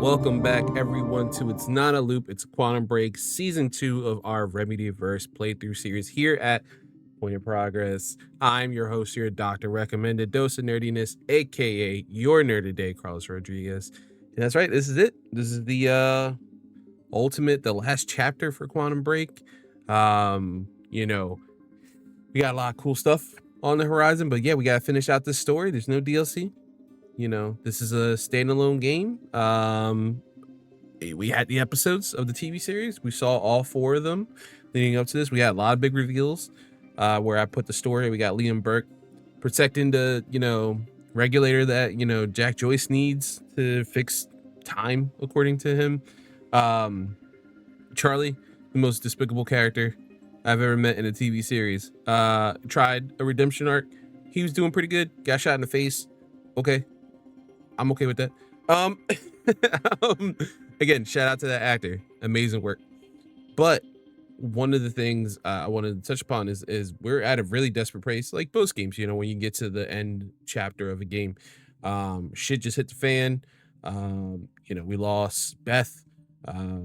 Welcome back, everyone, to It's Not a Loop, It's a Quantum Break, Season 2 of our Remedyverse playthrough series here at Point of Progress. I'm your host here, Dr. Recommended Dose of Nerdiness, aka your nerd today, Carlos Rodriguez. And that's right, this is it. This is the the last chapter for Quantum Break. We got a lot of cool stuff on the horizon, but yeah, we gotta finish out this story. There's no DLC. This is a standalone game. We had the episodes of the TV series. We saw all 4 of them leading up to this. We had a lot of big reveals where I put the story. We got Liam Burke protecting the, regulator that, Jack Joyce needs to fix time, according to him. Charlie, the most despicable character I've ever met in a TV series. Tried a redemption arc. He was doing pretty good. Got shot in the face. Okay. I'm okay with that. Again, shout out to that actor. Amazing work. But one of the things I wanted to touch upon is we're at a really desperate place, like most games, when you get to the end chapter of a game. Shit just hit the fan. We lost Beth.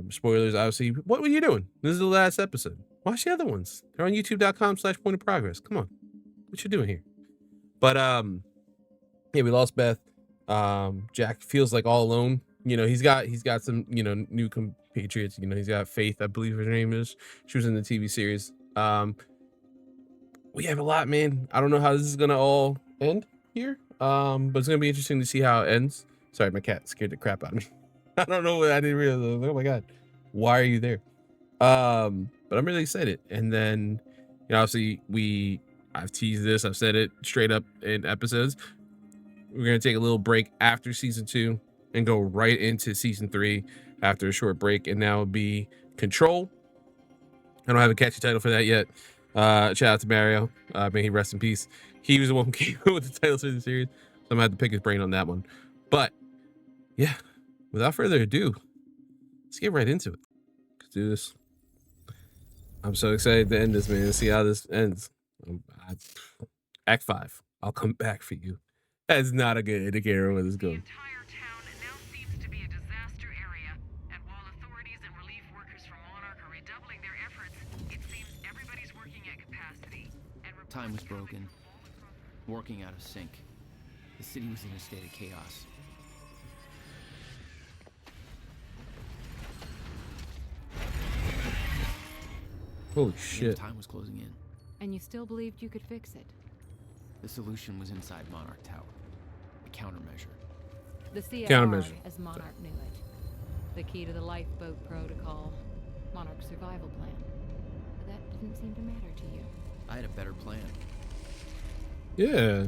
Spoilers, obviously. What were you doing? This is the last episode. Watch the other ones. They're on youtube.com/point of progress. Come on. What you doing here? But we lost Beth. Jack feels like all alone. He's got some, new compatriots. He's got Faith, I believe her name is. She was in the TV series. We have a lot, man. I don't know how this is gonna all end here. But it's gonna be interesting to see how it ends. Sorry, my cat scared the crap out of me. I don't know what I didn't realize. Oh my god, why are you there? But I'm really excited. And then, obviously I've teased this. I've said it straight up in episodes. We're going to take a little break after season 2 and go right into season 3 after a short break. And now it'll be Control. I don't have a catchy title for that yet. Shout out to Mario. May he rest in peace. He was the one who came up with the titles for the series. So I'm going to have to pick his brain on that one. But yeah, without further ado, let's get right into it. Let's do this. I'm so excited to end this, man. Let's see how this ends. Act 5. I'll come back for you. That's not a good indicator of where this goes. The entire town now seems to be a disaster area, and while authorities and relief workers from Monarch are redoubling their efforts, it seems everybody's working at capacity. And time was broken, working out of sync. The city was in a state of chaos. Holy shit. Time was closing in. And you still believed you could fix it? The solution was inside Monarch Tower. A countermeasure. The CFR, Countermeasure. as Monarch knew it. The key to the lifeboat protocol. Monarch's survival plan. But that didn't seem to matter to you. I had a better plan. Yeah.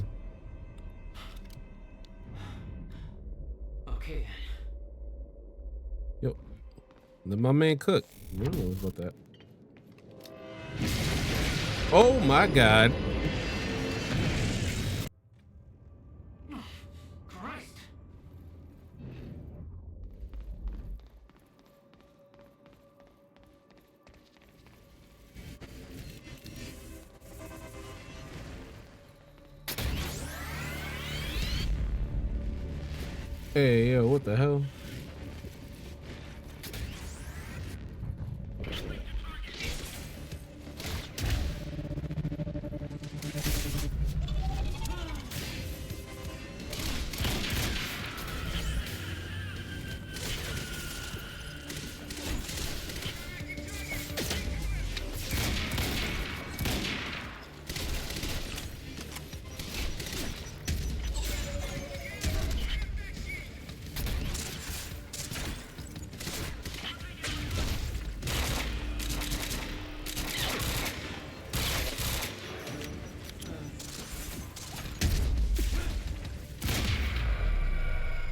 Okay. Yo. Let my man cook. I don't know about that. Oh my god. Christ! Hey, yo, what the hell?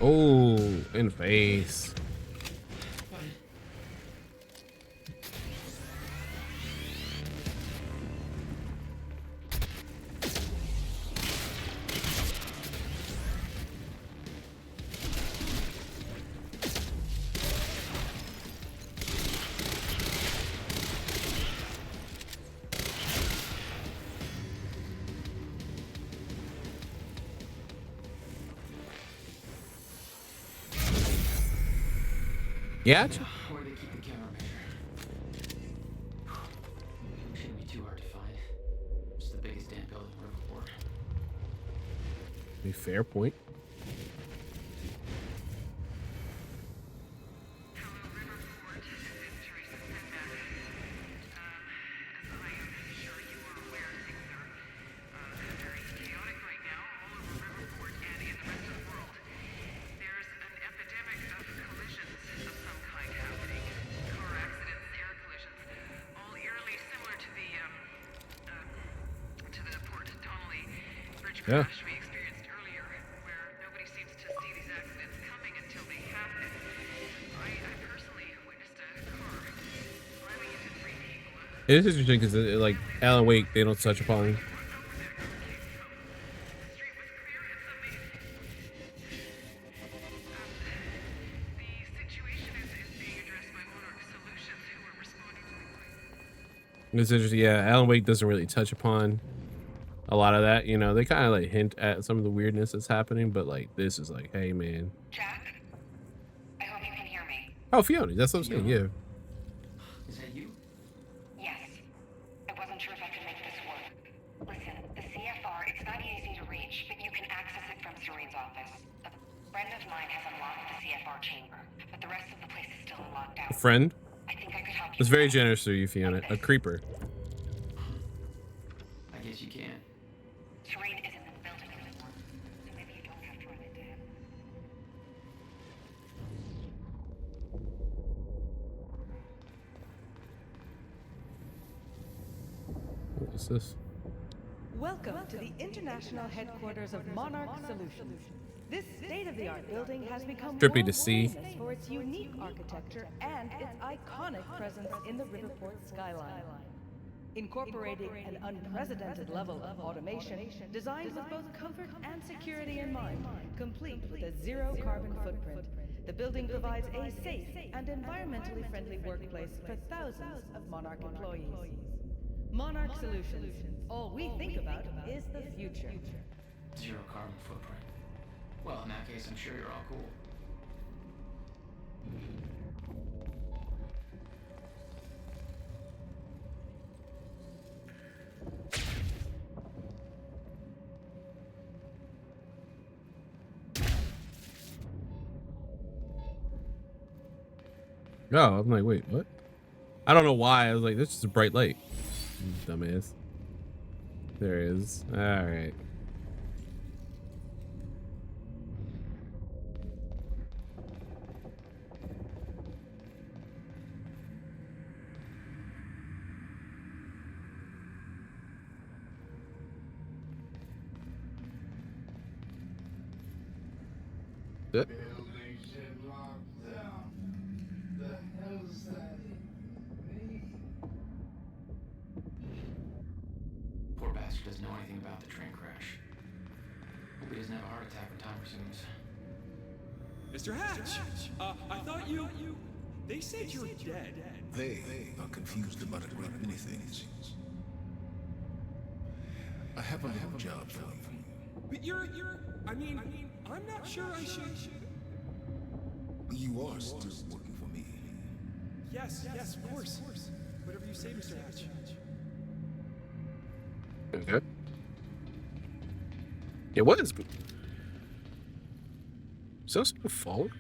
Oh, in the face. Yeah. Where they keep the countermeasure. Shouldn't be too hard to find. It's the biggest damn building in Riverport. A fair point. Yeah. We experienced earlier, where nobody seems to see these accidents coming until they happen. I personally witnessed a car slamming into three people. It is interesting because like Alan Wake, they don't touch upon. The street was clear. It's amazing. The situation is being addressed by Monarch Solutions, who are responding to the crime. It's interesting. Yeah, Alan Wake doesn't really touch upon a lot of that. You know, they kind of like hint at some of the weirdness that's happening, but like this is like, hey man. Jack, I hope you can hear me. Oh, Fiona, that's what I'm saying. Yeah. Is that you? Yes. I wasn't sure if I could make this work. Listen, the CFR, it's not easy to reach, but you can access it from Serene's office. A friend of mine has unlocked the CFR chamber, but the rest of the place is still locked out. A friend? I think I could help you. It's very generous of you, Fiona. A creeper. I guess you can. Serene isn't in the building anymore, so maybe you don't have to run into him. What is this? Welcome to the international headquarters of Monarch Solutions. This state-of-the-art building has become Trippy to world see. famous for its unique architecture and its iconic presence in the Riverport skyline. Incorporating an unprecedented level of automation designed with both comfort and security in mind, complete with a zero-carbon footprint, the building provides a safe and environmentally friendly workplace for thousands of Monarch employees. Monarch Solutions. All we think about is the future. Zero carbon footprint. Well, in that case, I'm sure you're all cool. Oh, I'm like, wait, what? I don't know why. I was like, this is a bright light. Dumbass. There it is. All right. Good. Poor bastard doesn't know anything about the train crash. Hope he doesn't have a heart attack when time resumes. Mr. Hatch! I thought you... They said you're dead. They are confused about a great many things. I have a little job for you. But you're... I mean, I'm not sure I should... You are still working for me. Yes, of course. Whatever you say, Mr. Hatch. Okay. Yeah, what is... Is that something falling?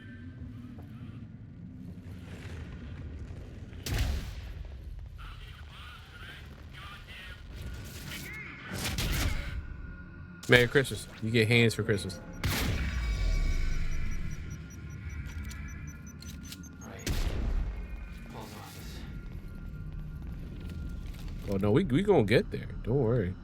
Merry Christmas. You get hands for Christmas. Right. Paul's office. Oh no, we gonna get there. Don't worry.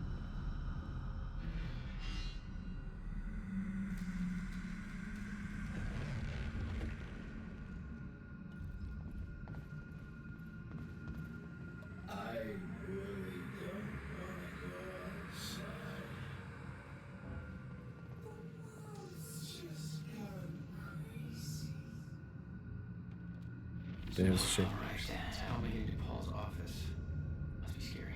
Damn, it's a shame. Alright, how am I getting to Paul's office? Must be scary.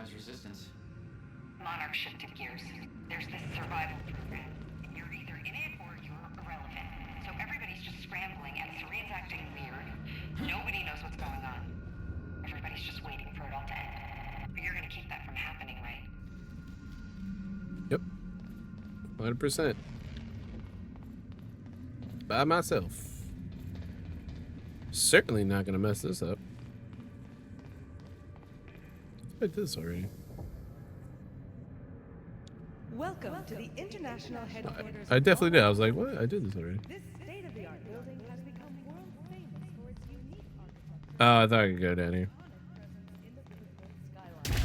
survives resistance. Monarch shifted gears. There's this survival program. You're either in it or you're irrelevant. So everybody's just scrambling, and Serene's acting weird. Nobody knows what's going on. Everybody's just waiting for it all to end. But you're gonna keep that from happening, right? Yep. 100%. By myself. Certainly not gonna mess this up. I did this already. Welcome to the international headquarters. I definitely did. I was like, what? I did this already. This state-of-the-art building has become world famous for its unique architecture. Oh, I thought I could go down here. In the Riverport skyline,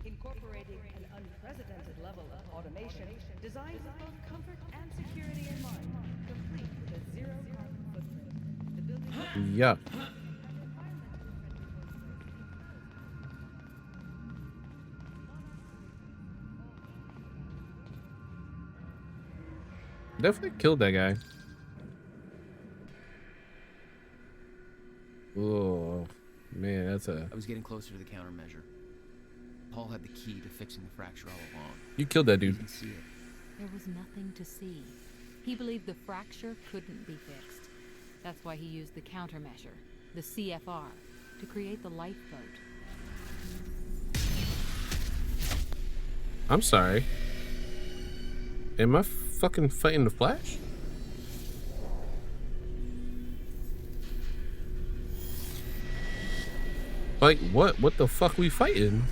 incorporating an unprecedented level of automation designed with both comfort and security in mind, complete with a zero carbon footprint. The building Yeah. Definitely killed that guy. Oh, man, that's a... I was getting closer to the countermeasure. Paul had the key to fixing the fracture all along. You killed that You dude. can see it. There was nothing to see. He believed the fracture couldn't be fixed. That's why he used the countermeasure, the CFR, to create the lifeboat. I'm sorry. Am I fucking fighting the Flash? Like, what? What the fuck we fighting?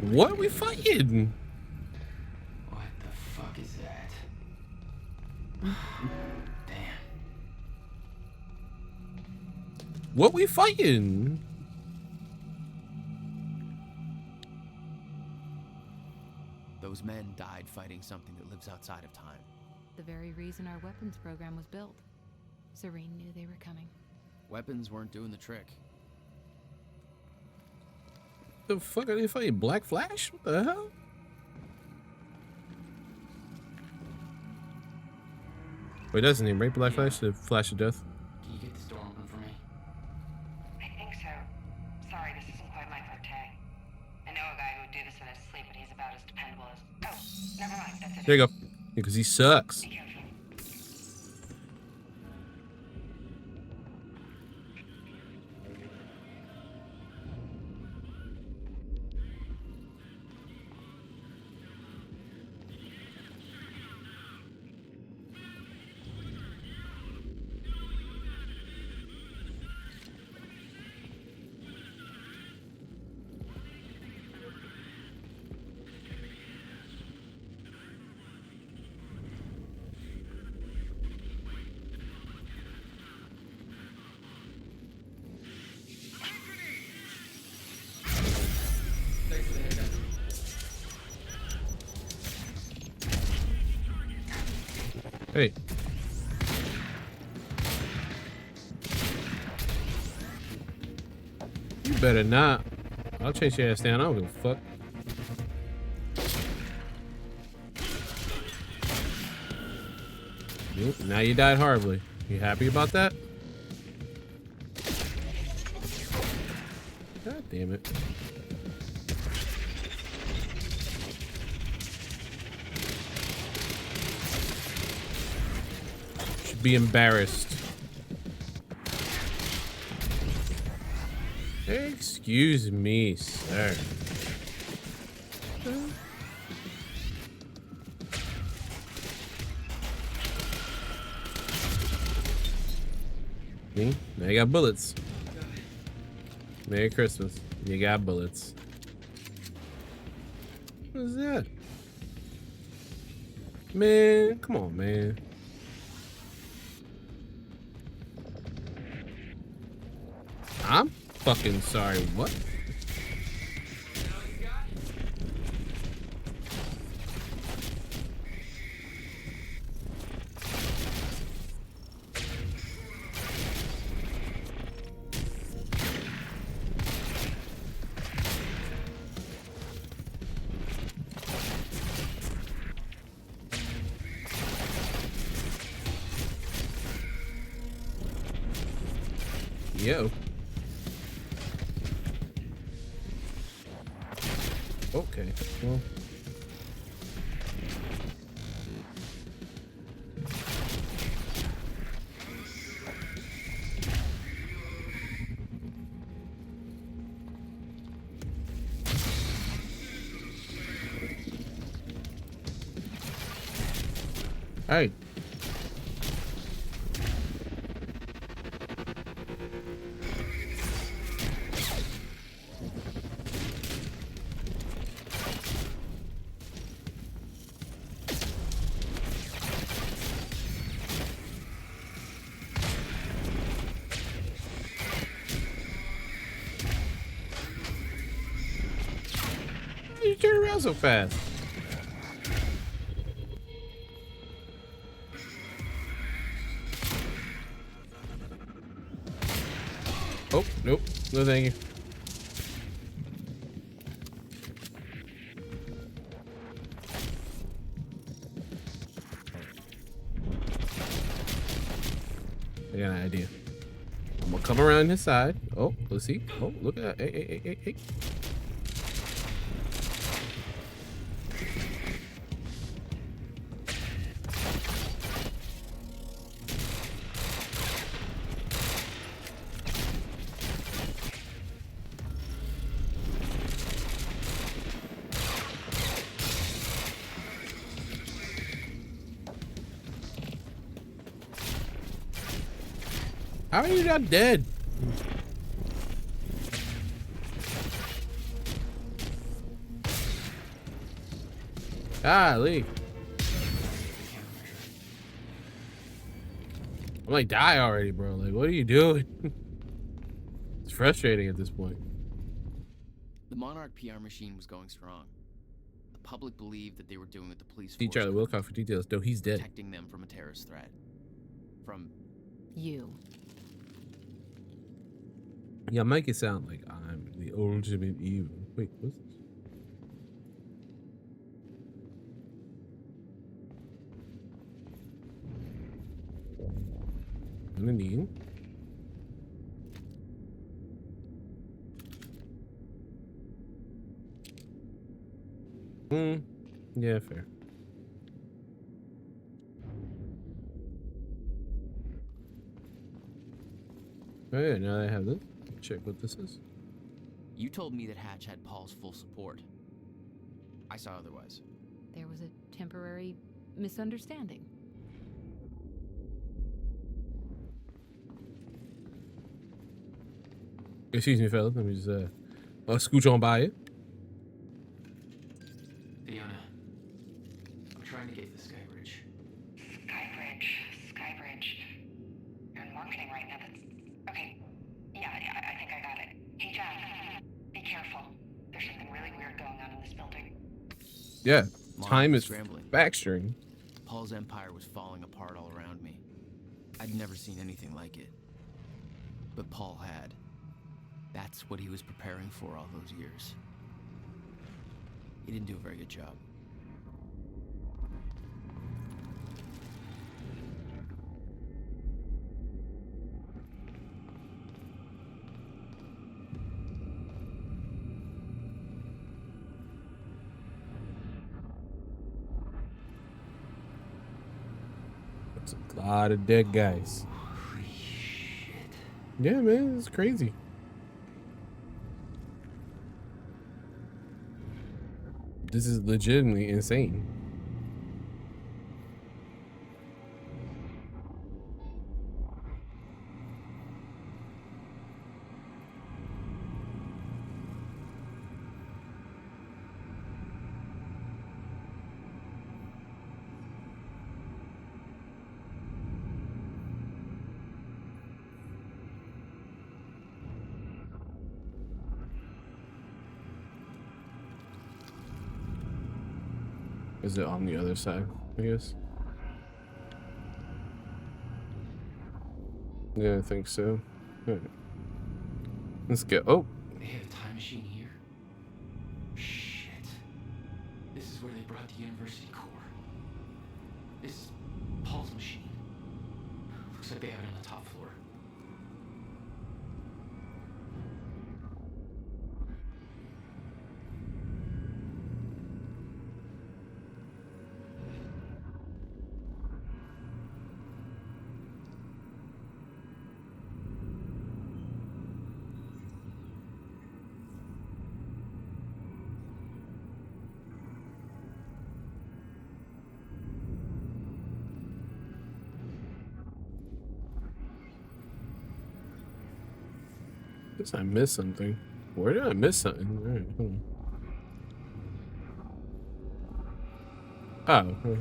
What are we fighting? What the fuck is that? Damn. What we fighting? Those men died fighting something that lives outside of time. The very reason our weapons program was built. Serene knew they were coming. Weapons weren't doing the trick. The fuck are they fighting? Black Flash? What the hell? Wait, that's his name, right? Black Flash? The Flash of Death? Can you get this door open for me? I think so. Sorry, this isn't quite my forte. I know a guy who would do this in his sleep, but he's about as dependable as... Oh, never mind, that's it. There you go. Because he sucks. Be careful. Hey. You better not. I'll chase your ass down. I don't give a fuck. Nope. Now you died horribly. You happy about that? God damn it. Should be embarrassed. Excuse me, sir. Me? Now you got bullets. Merry Christmas. You got bullets. What is that? Man, come on, man. I'm fucking sorry, what? Yo. Okay. Well. Hey. How did you turn around so fast? Oh, nope. No, thank you. I got an idea. I'm gonna come around his side. Oh, let's see. Oh, look at that. Hey, hey, hey, hey, hey. How are you not dead? Golly. I'm like, die already, bro. Like, what are you doing? It's frustrating at this point. The Monarch PR machine was going strong. The public believed that they were doing what the police See force Charlie couldn't, Wilcox for details. No, he's dead. protecting them from a terrorist threat. From You. Yeah, make it sound like I'm the ultimate evil. Wait, what's this? I'm gonna need. Yeah, fair. Oh yeah, now I have this. Check what this is. You told me that Hatch had Paul's full support. I saw otherwise. There was a temporary misunderstanding. Excuse me, fellas. Let me just I'll scooch on by it. Fiona, I'm trying to get to the Sky Bridge. Skybridge. You're in marketing right now. That's okay. Yeah, I think I got it. Hey, Jeff, be careful. There's something really weird going on in this building. Yeah, Monarch time was is scrambling. backstring. Paul's empire was falling apart all around me. I'd never seen anything like it. But Paul had. That's what he was preparing for all those years. He didn't do a very good job. That's a lot of dead guys. Holy shit. Yeah, man, it's crazy. This is legitimately insane. Is it on the other side, I guess? Yeah, I think so. Alright. Let's go. Oh, They have a time machine here? Shit. This is where they brought the university core. This is Paul's machine. Looks like they have it on the top floor. Guess I missed something. Where did I miss something? All right, hold on. Oh.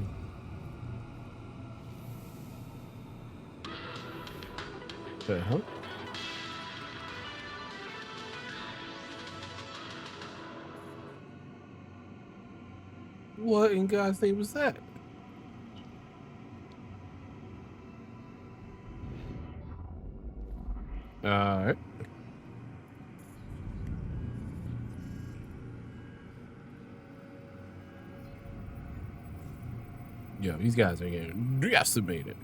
The hell? What in God's name was that? Alright. Yo, these guys are getting decimated.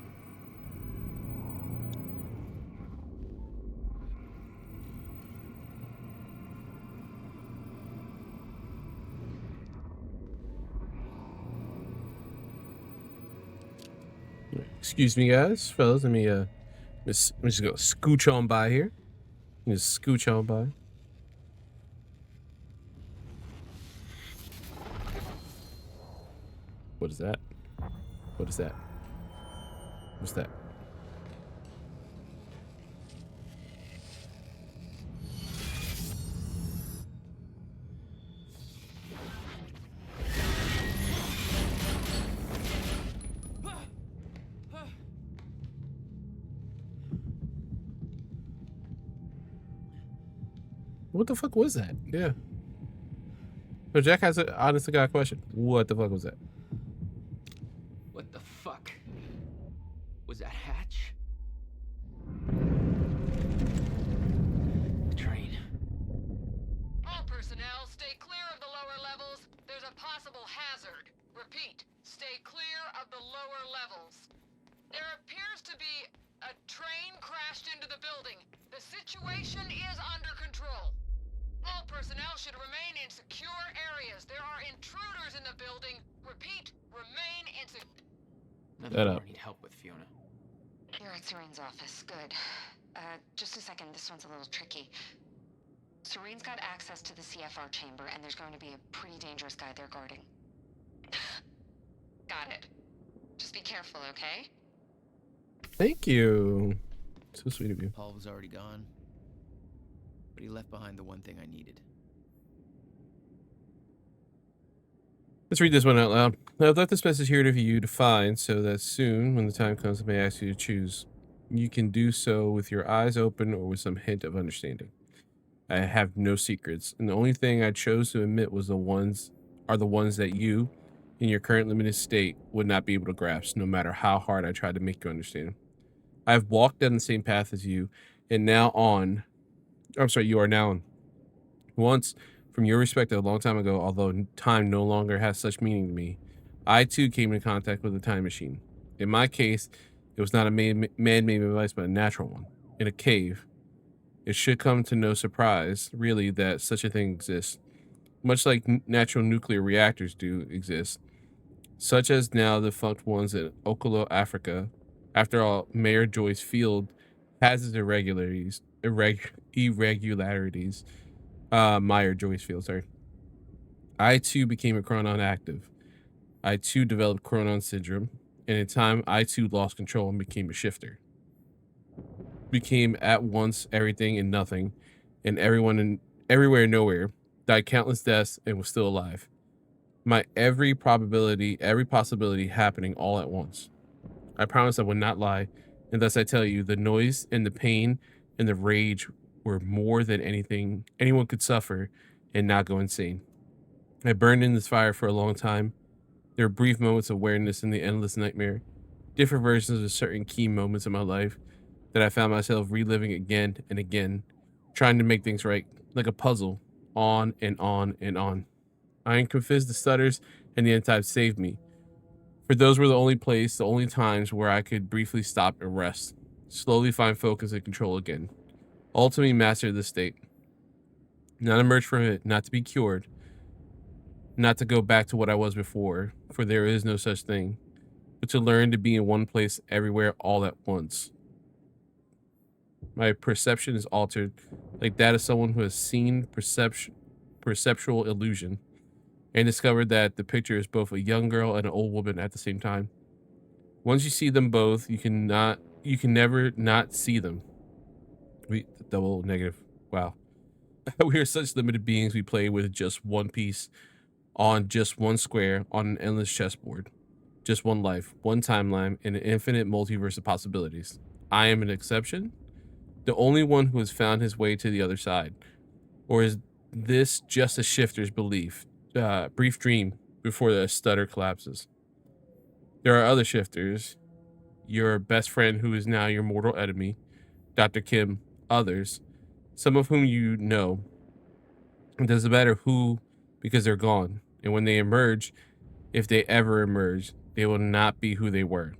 Excuse me, guys, fellas. Let me just go scooch on by here. Just scooch on by. What is that? What is that? What's that? What the fuck was that? Yeah. So Jack has a honest to God question. What the fuck was that? What the fuck? Was that Hatch? The train. All personnel, stay clear of the lower levels. There's a possible hazard. Repeat, stay clear of the lower levels. There appears to be a train crashed into the building. The situation is under control. All personnel should remain in secure areas. There are intruders in the building. Repeat, remain in Nothing more need help with, Fiona. You're at Serene's office. Good. Just a second. This one's a little tricky. Serene's got access to the CFR chamber, and there's going to be a pretty dangerous guy there guarding. Got it. Just be careful, okay? Thank you. So sweet of you. Paul was already gone, but he left behind the one thing I needed. Let's read this one out loud. I've left this message here for you to find so that soon, when the time comes, I may ask you to choose. You can do so with your eyes open or with some hint of understanding. I have no secrets, and the only thing I chose to admit was the ones that you, in your current limited state, would not be able to grasp, no matter how hard I tried to make you understand. I have walked down the same path as you, and you are now on. Once, from your perspective, a long time ago, although time no longer has such meaning to me, I too came in contact with a time machine. In my case, it was not a man-made device, but a natural one, in a cave. It should come to no surprise, really, that such a thing exists. Much like natural nuclear reactors do exist, such as now defunct ones in Okolo, Africa. After all, Mayor Joyce Field has its irregularities. Meyer Joyce Field, sorry. I too became a chronon active. I too developed chronon syndrome, and in time, I too lost control and became a shifter. Became at once everything and nothing, and everyone and everywhere and nowhere. Died countless deaths and was still alive. My every possibility happening all at once. I promise I would not lie, and thus I tell you, the noise and the pain and the rage were more than anything anyone could suffer and not go insane. I burned in this fire for a long time. There were brief moments of awareness in the endless nightmare, different versions of certain key moments in my life that I found myself reliving again and again, trying to make things right, like a puzzle, on and on and on. I am convinced the stutters and the end time saved me, for those were the only times where I could briefly stop and rest, slowly find focus and control again, ultimately master the state. Not emerge from it, not to be cured, not to go back to what I was before, for there is no such thing, but to learn to be in one place everywhere all at once. My perception is altered, like that of someone who has seen perceptual illusion, and discovered that the picture is both a young girl and an old woman at the same time. Once you see them both, you can never not see them. Double negative. Wow. We are such limited beings. We play with just one piece on just one square on an endless chessboard. Just one life, one timeline, and an infinite multiverse of possibilities. I am an exception, the only one who has found his way to the other side. Or is this just a shifter's belief, brief dream before the stutter collapses? There are other shifters, your best friend who is now your mortal enemy, Dr. Kim, others, some of whom you know. It doesn't matter who, because they're gone. And when they emerge, if they ever emerge, they will not be who they were.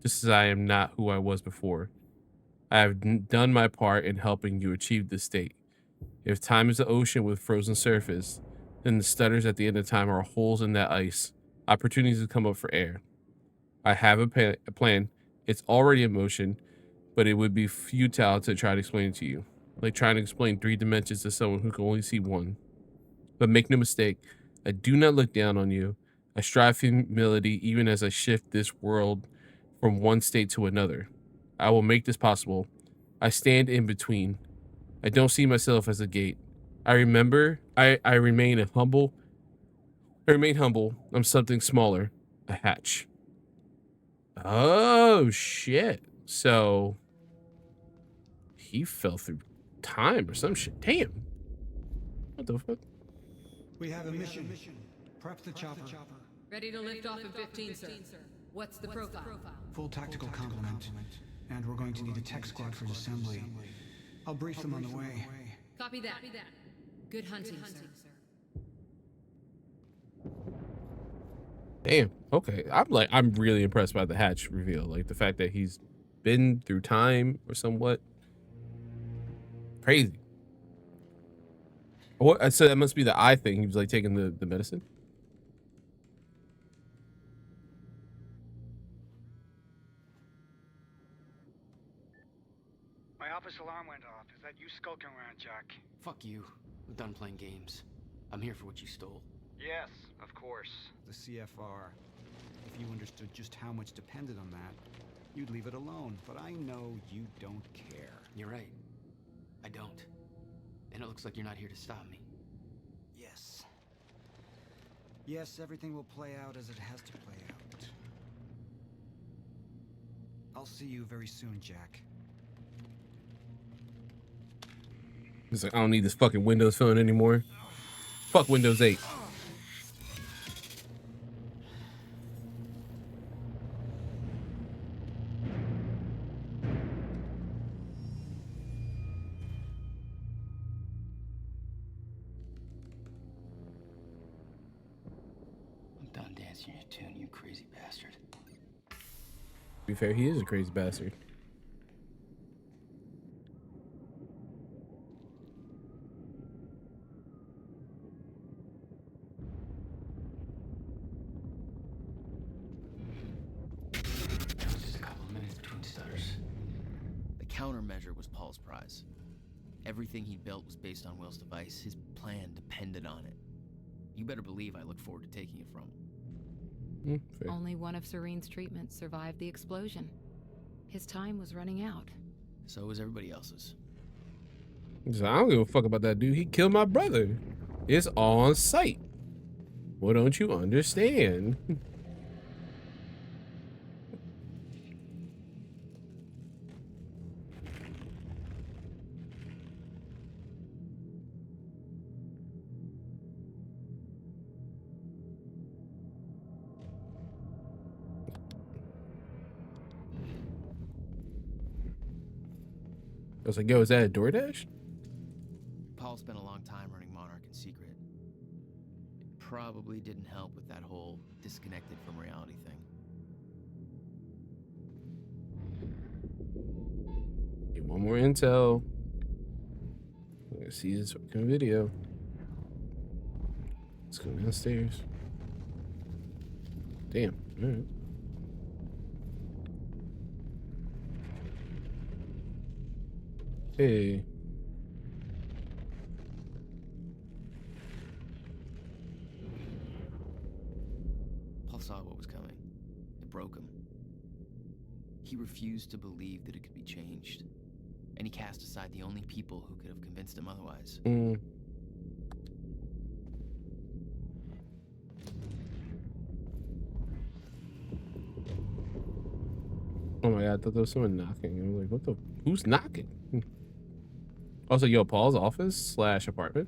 Just as I am not who I was before. I have done my part in helping you achieve this state. If time is the ocean with frozen surface, then the stutters at the end of time are holes in that ice, opportunities to come up for air. I have a plan. It's already in motion, but it would be futile to try to explain it to you. Like trying to explain 3 dimensions to someone who can only see one. But make no mistake, I do not look down on you. I strive for humility even as I shift this world from one state to another. I will make this possible. I stand in between. I don't see myself as a gate. I remain humble. I'm something smaller. A hatch. Oh shit. So he fell through time or some shit. Damn. What the fuck? We have a mission. Prep the chopper. Ready to lift off in 15, sir. What's the profile? Full tactical complement. And we're going to need a tech squad for assembly. I'll brief them on the way. Copy that. Good hunting, sir. Damn. Okay. I'm really impressed by the hatch reveal. Like the fact that he's been through time or somewhat. Crazy. What? So that must be the eye thing. He was like taking the medicine. My office alarm went off. Is that you skulking around, Jack? Fuck you. I'm done playing games. I'm here for what you stole. Yes, of course. The CFR. If you understood just how much depended on that, you'd leave it alone. But I know you don't care. You're right. I don't. And it looks like you're not here to stop me. Yes. Yes, everything will play out as it has to play out. I'll see you very soon, Jack. He's like, I don't need this fucking Windows phone anymore. Fuck Windows 8. I'm done dancing your tune, you crazy bastard. To be fair, he is a crazy bastard. Countermeasure was Paul's prize. Everything he built was based on Will's device. His plan depended on it. You better believe I look forward to taking it from him. Only one of Serene's treatments survived the explosion. His time was running out. So was everybody else's. So I don't give a fuck about that dude. He killed my brother. It's on sight. What don't you understand? I was like, yo, is that a DoorDash? Paul spent a long time running Monarch in secret. It probably didn't help with that whole disconnected from reality thing. Get one more intel. I'm gonna see this fucking video. Let's go downstairs. Damn. All right. Hey. Paul saw what was coming. It broke him. He refused to believe that it could be changed. and he cast aside the only people who could have convinced him otherwise. Oh my god, I thought there was someone knocking. I was like, what the? Who's knocking? Also, yo, Paul's office / apartment.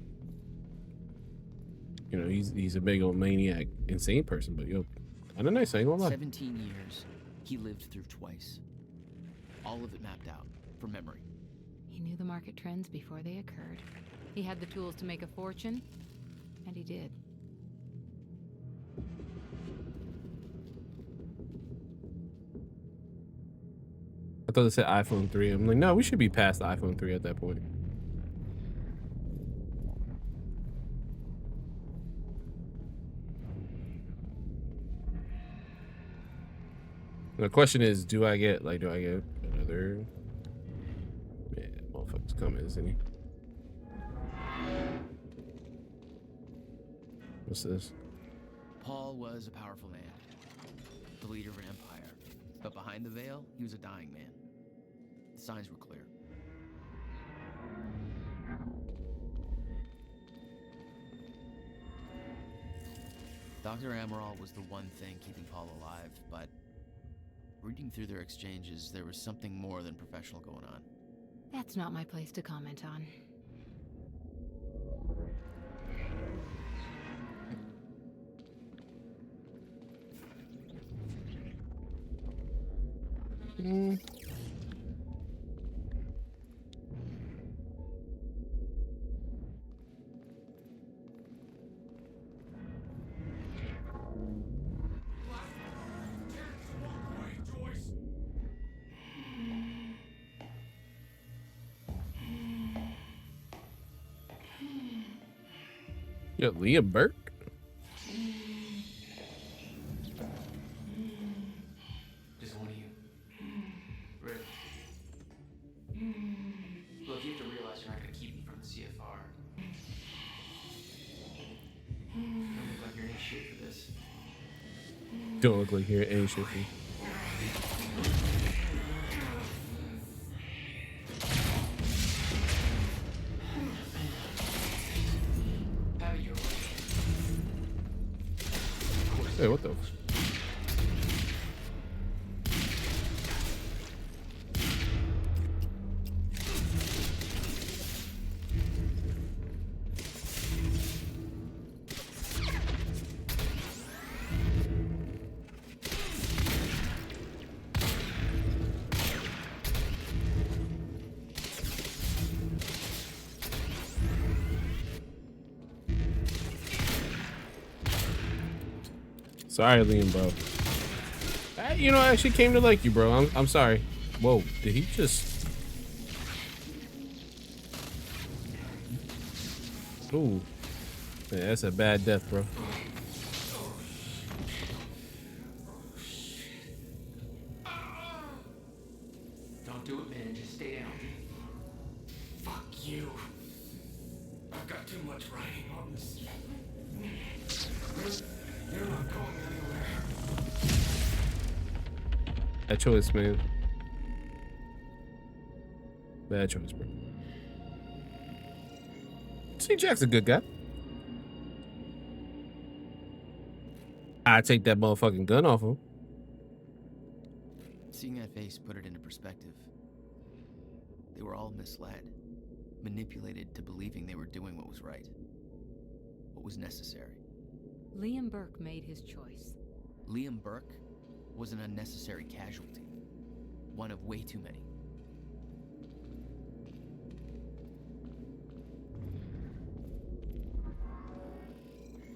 You know, he's a big old maniac, insane person, but yo, kind of nice. I ain't gonna lie. 17 years, he lived through twice. All of it mapped out, from memory. He knew the market trends before they occurred. He had the tools to make a fortune, and he did. I thought it said iPhone 3. I'm like, no, we should be past the iPhone 3 at that point. The question is, do I get another? Yeah, motherfucker's coming, isn't he? What's this? Paul was a powerful man, the leader of an empire. But behind the veil, he was a dying man. The signs were clear. Dr. Amaral was the one thing keeping Paul alive, but reading through their exchanges, there was something more than professional going on. That's not my place to comment on. Yo, Liam Burke? Just one of you. Rick. Look, you have to realize you're not going to keep me from the CFR. You don't look like you're in any shape for this. Don't look like you're in any shape. Hey, what the? Sorry, Liam, bro. You know, I actually came to like you, bro. I'm sorry. Whoa, did he just? Ooh, yeah, that's a bad death, bro. Don't do it, man. Just stay down. Fuck you. I've got too much writing on this. You're not going anywhere. Bad choice, man. Bad choice, bro. See, Jack's a good guy. I take that motherfucking gun off him. Seeing that face put it into perspective. They were all misled, manipulated to believing they were doing what was right, what was necessary. Liam Burke made his choice. Liam Burke was an unnecessary casualty, one of way too many.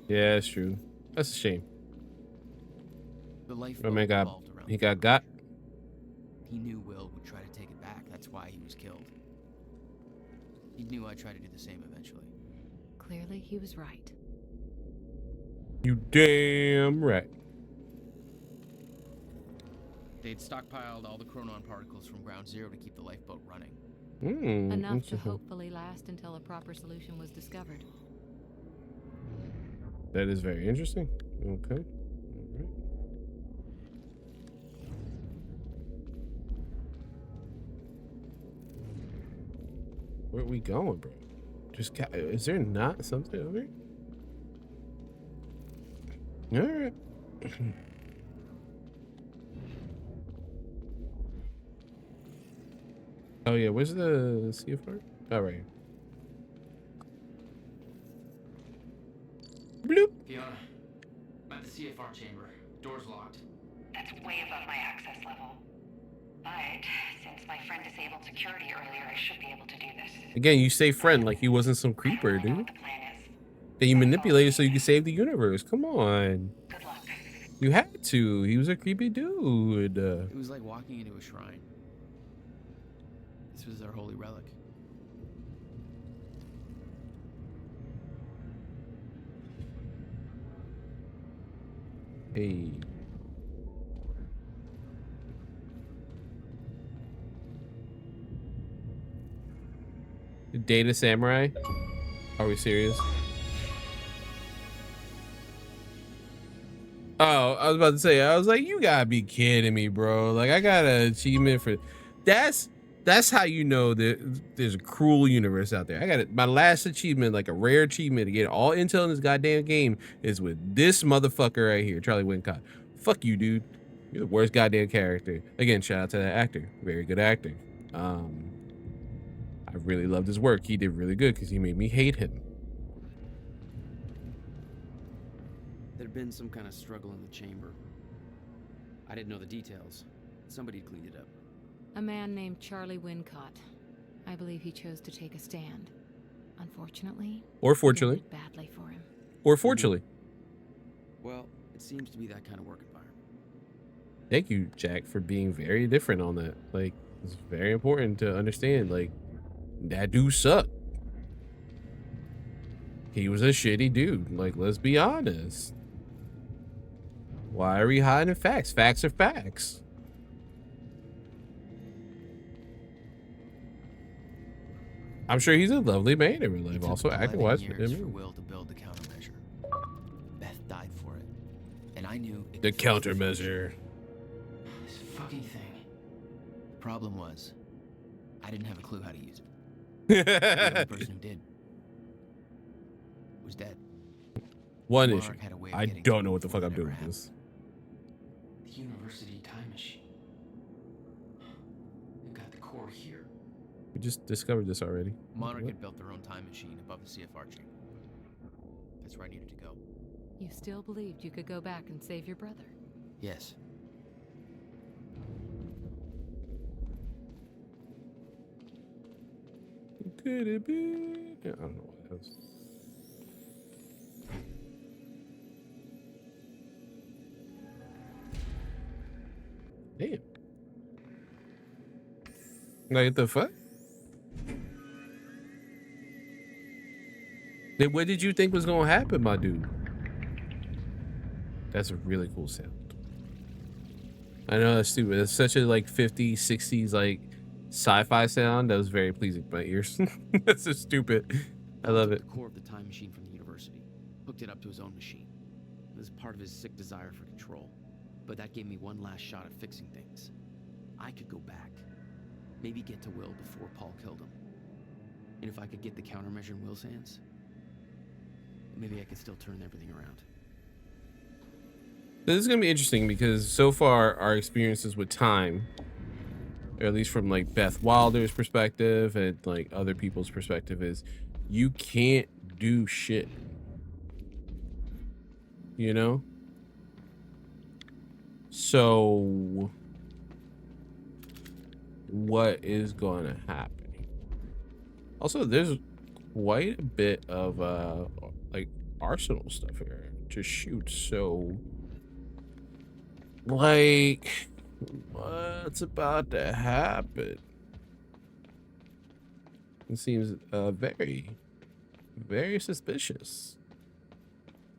Yeah, that's true. That's a shame. The life My man got got. He knew Will would try to take it back. That's why he was killed. He knew I'd try to do the same eventually. Clearly, he was right. You damn right. They'd stockpiled all the chronon particles from Ground Zero to keep the lifeboat running. Enough to hopefully last until a proper solution was discovered. That is very interesting. Okay. All right. Where are we going, bro? Just got, is there not something over here? All right. Oh yeah, where's the CFR? Oh, right here. Bloop. Fiona, I'm at the CFR chamber. Door's locked. That's way above my access level. But since my friend disabled security earlier, I should be able to do this. Again, you say friend like he wasn't some creeper, dude. That you manipulated so you could save the universe. Come on. Good luck. You had to. He was a creepy dude. It was like walking into a shrine. This was our holy relic. Hey. Data Samurai? Are we serious? Oh, I was about to say, I was like, you gotta be kidding me, bro. Like, I got an achievement for that's how you know that there's a cruel universe out there. I got it. My last achievement, like a rare achievement to get all intel in this goddamn game, is with this motherfucker right here, Charlie Wincott. Fuck you, dude. You're the worst goddamn character. Again, shout out to that actor. Very good actor. I really loved his work. He did really good because he made me hate him. There'd been some kind of struggle in the chamber. I didn't know the details. Somebody cleaned it up. A man named Charlie Wincott. I believe he chose to take a stand. Unfortunately. Or fortunately. It ended badly for him. Or fortunately. Well, it seems to be that kind of work environment. Thank you, Jack, for being very different on that. Like, it's very important to understand, like, that dude sucked. He was a shitty dude. Like, let's be honest. Why are we hiding facts? Facts are facts. I'm sure he's a lovely man in real life. Also, acting wise. For Will to build the countermeasure. Beth died for it, and I knew the countermeasure. This fucking thing. The problem was, I didn't have a clue how to use it. The only person who did was dead. One issue. I don't know what the fuck I'm doing with this. The university time machine. They've got the core here. We just discovered this already. Monarch had built their own time machine above the CFR chamber. That's where I needed to go. You still believed you could go back and save your brother? Yes. Could it be? I don't know what else. Damn. Like, the fuck? Then what did you think was gonna happen, my dude? That's a really cool sound. I know that's stupid. It's such a like 50s, 60s like sci-fi sound that was very pleasing to my ears. That's so stupid. I love it. The core of the time machine from the university, hooked it up to his own machine. It was part of his sick desire for control, but that gave me one last shot at fixing things. I could go back, maybe get to Will before Paul killed him. And if I could get the countermeasure in Will's hands, maybe I could still turn everything around. This is gonna be interesting because so far our experiences with time, or at least from like Beth Wilder's perspective and like other people's perspective, is you can't do shit. You know? So what is gonna happen? Also, there's quite a bit of like arsenal stuff here to shoot, so like what's about to happen? It seems very, very suspicious,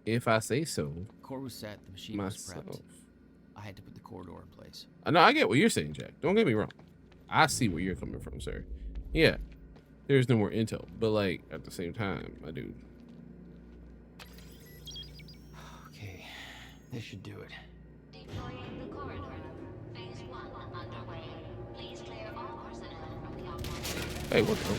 if I say so. Core was set, the machine myself. was prepped. I had to put the corridor in place. I know, I get what you're saying, Jack. Don't get me wrong. I see where you're coming from, sir. Yeah, there's no more intel, but like at the same time, my dude. Okay, this should do it. Deploying the corridor. Phase 1 underway. Please clear all personnel from the outside. Hey, what the hell?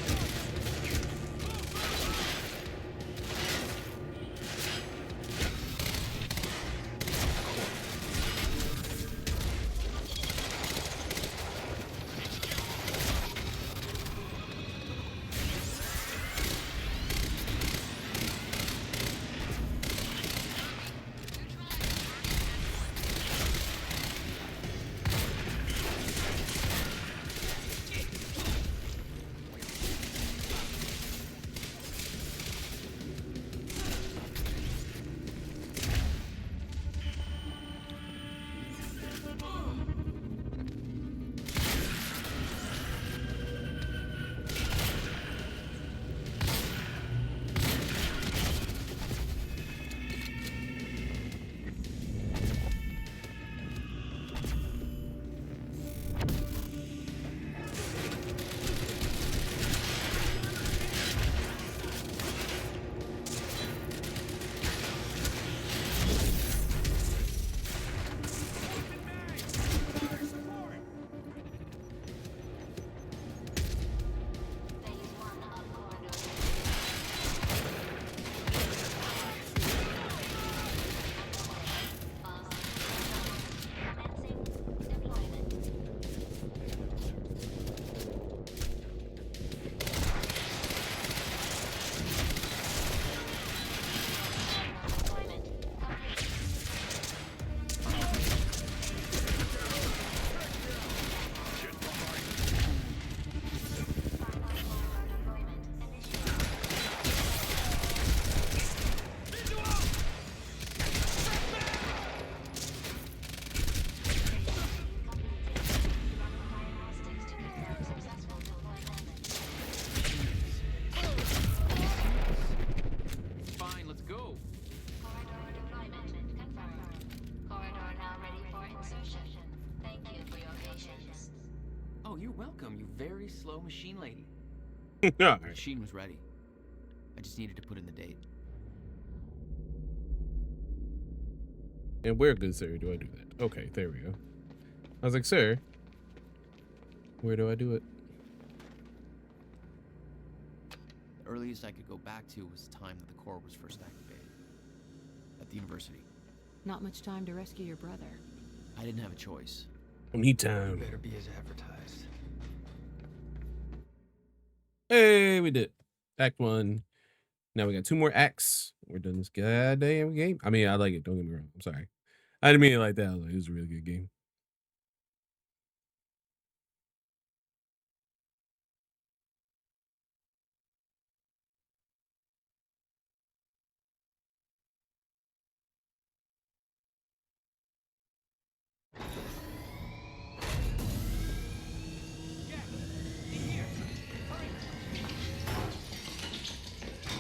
go. Corridor deployment confirmed. Corridor now ready for insertion. Thank you for your patience. Oh, you're welcome, you very slow machine lady. All The right. machine was ready. I just needed to put in the date. And where, good sir, do I do that? Okay, there we go. I was like, sir, where do I do it? The earliest I could go back to was the time that the core was first activated. At the university. Not much time to rescue your brother. I didn't have a choice. Me time. Better be as advertised. Hey, we did Act 1. Now we got 2 more acts. We're done this goddamn game. I mean, I like it. Don't get me wrong. I'm sorry. I didn't mean it like that. I was like, it was a really good game.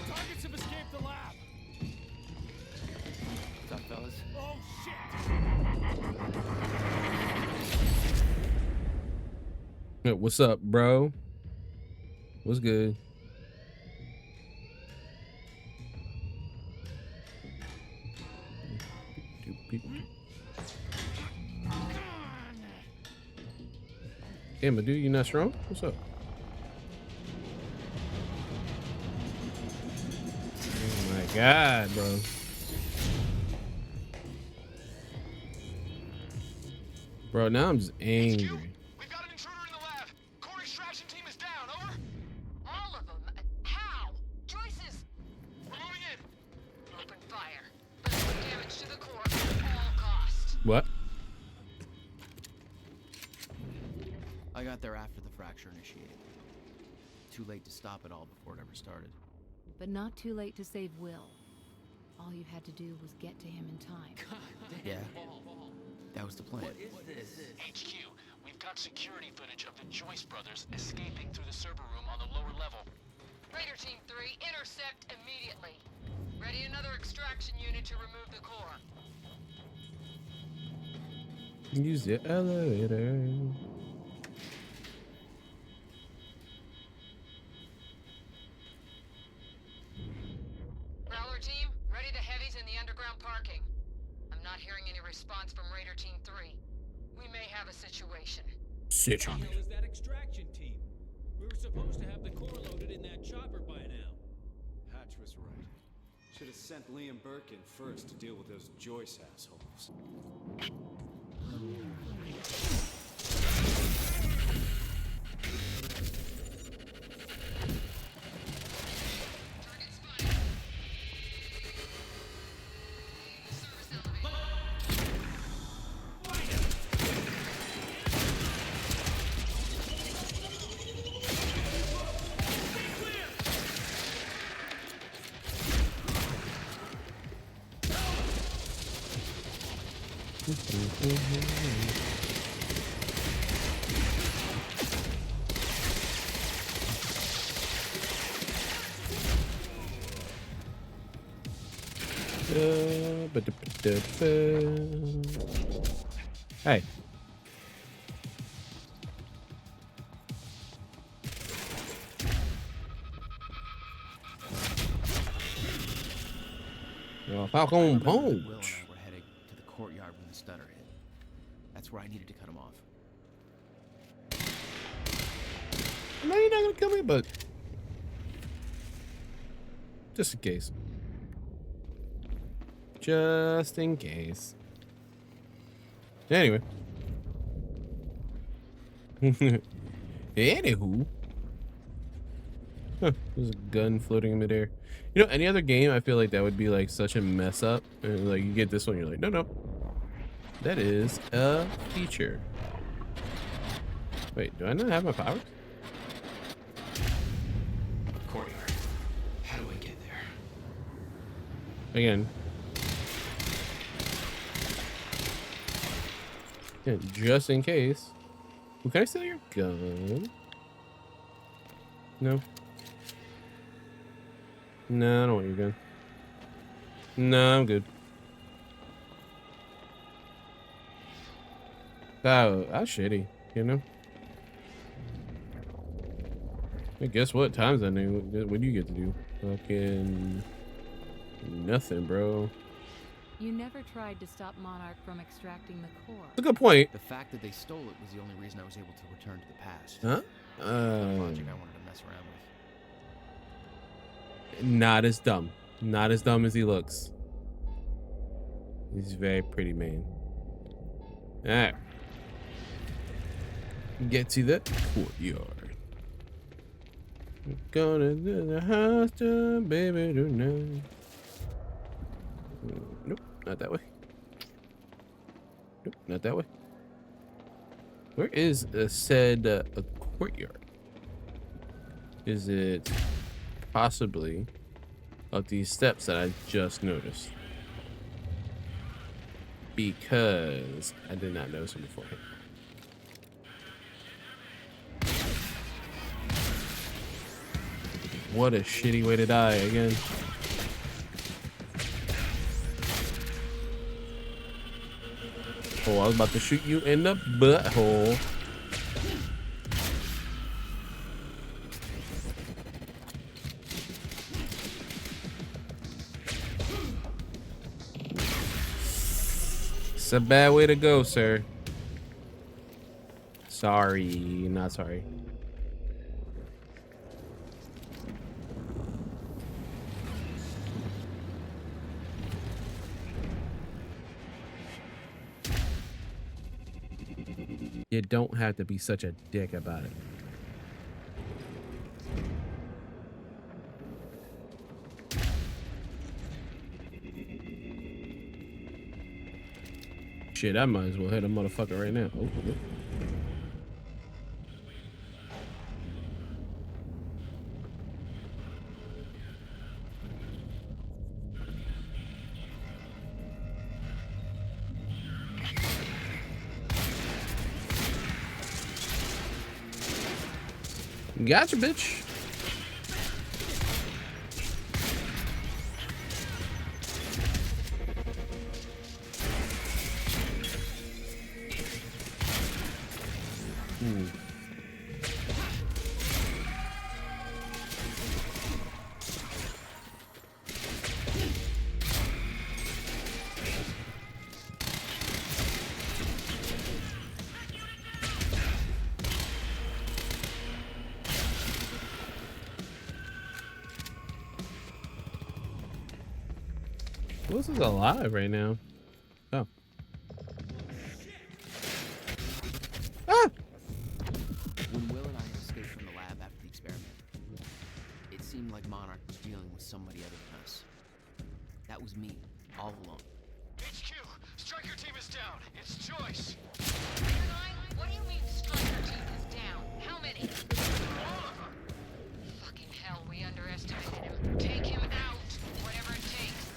Targets have escaped the lab. What's up, fellas? Oh shit! Yeah, what's up, bro? What's good? Yeah, my dude, you not strong? What's up? Oh my god, bro. Bro, now I'm just angry. We've got an intruder in the lab. Core extraction team is down. Over. All of them? How? Joyce's. We're moving in. Open fire. Let's put damage to the core at all costs. What? I got there after the fracture initiated. Too late to stop it all before it ever started. But not too late to save Will. All you had to do was get to him in time. Yeah. That was the plan. HQ, we've got security footage of the Joyce brothers escaping through the server room on the lower level. Raider Team 3, intercept immediately. Ready another extraction unit to remove the core. Use the elevator. Prowler Team, ready the heavies in the underground parking. I'm not hearing any response from Raider Team 3. We may have a situation. What the hell is that extraction team? We were supposed to have the core loaded in that chopper by now. Hatch was right. Should have sent Liam Birkin first to deal with those Joyce assholes. Hey. Falcon Punch. Will and I were heading to the courtyard when the stutter hit. That's where I needed to cut him off. No, you're not gonna kill me, but just in case. Just in case. Anyway. Anywho. Huh, there's a gun floating in midair. You know, any other game, I feel like that would be like such a mess up. And like you get this one, you're like, no, no. That is a feature. Wait, do I not have my powers? Courtyard. How do I get there? Again. Yeah, just in case. Well, can I steal your gun? No. No, I don't want your gun. No, I'm good. Oh, that's shitty, you know? Hey, guess what? Time's that name. What do you get to do? Fucking nothing, bro. You never tried to stop Monarch from extracting the core. That's a good point. The fact that they stole it was the only reason I was able to return to the past. Huh? No logic I wanted to mess around with. Not as dumb. Not as dumb as he looks. He's a very pretty man. Alright. Get to the courtyard. We're gonna do the house to baby tonight. Nope, not that way. Nope, not that way. Where is said a courtyard? Is it possibly up these steps that I just noticed? Because I did not notice them before. What a shitty way to die again. Oh, I was about to shoot you in the butthole. It's a bad way to go, sir. Sorry, not sorry. You don't have to be such a dick about it. Shit, I might as well hit a motherfucker right now. Oh, oh. Gotcha, bitch. This is alive right now. Oh. Ah! When Will and I escaped from the lab after the experiment, it seemed like Monarch was dealing with somebody other than us. That was me, all along. HQ, Striker team is down. It's Joyce. What do you mean Striker team is down? How many? All of them. Fucking hell, we underestimated him. Take him out, whatever it takes.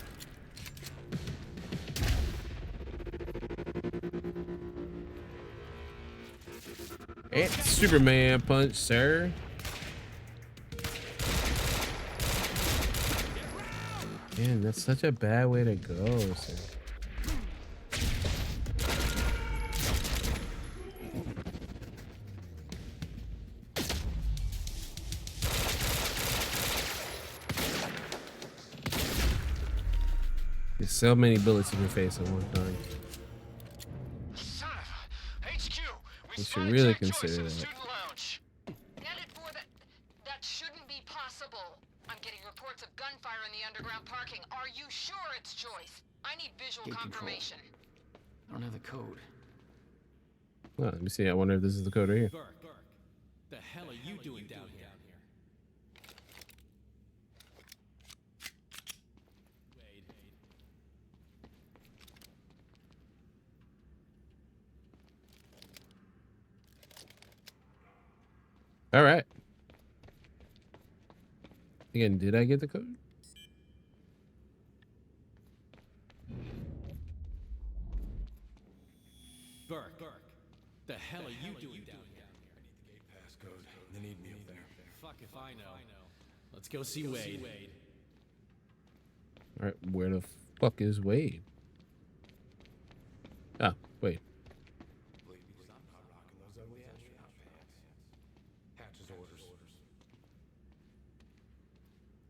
It's Superman punch, sir. Man, that's such a bad way to go, sir. There's so many bullets in your face at one time. Son of a HQ. You should really consider that. That shouldn't be possible. I'm getting reports of gunfire in the underground parking. Are you sure it's Joyce? I need visual Gate control. confirmation. I don't have the code. Well, let me see. I wonder if this is the code right here. Burke, the hell are you doing down here? All right. Again, did I get the code? Burke, the hell are you doing down here? I need the gate passcode. They need me up there. Fuck if I know. Let's go see Wade. All right, where the Fuck is Wade? Oh, wait.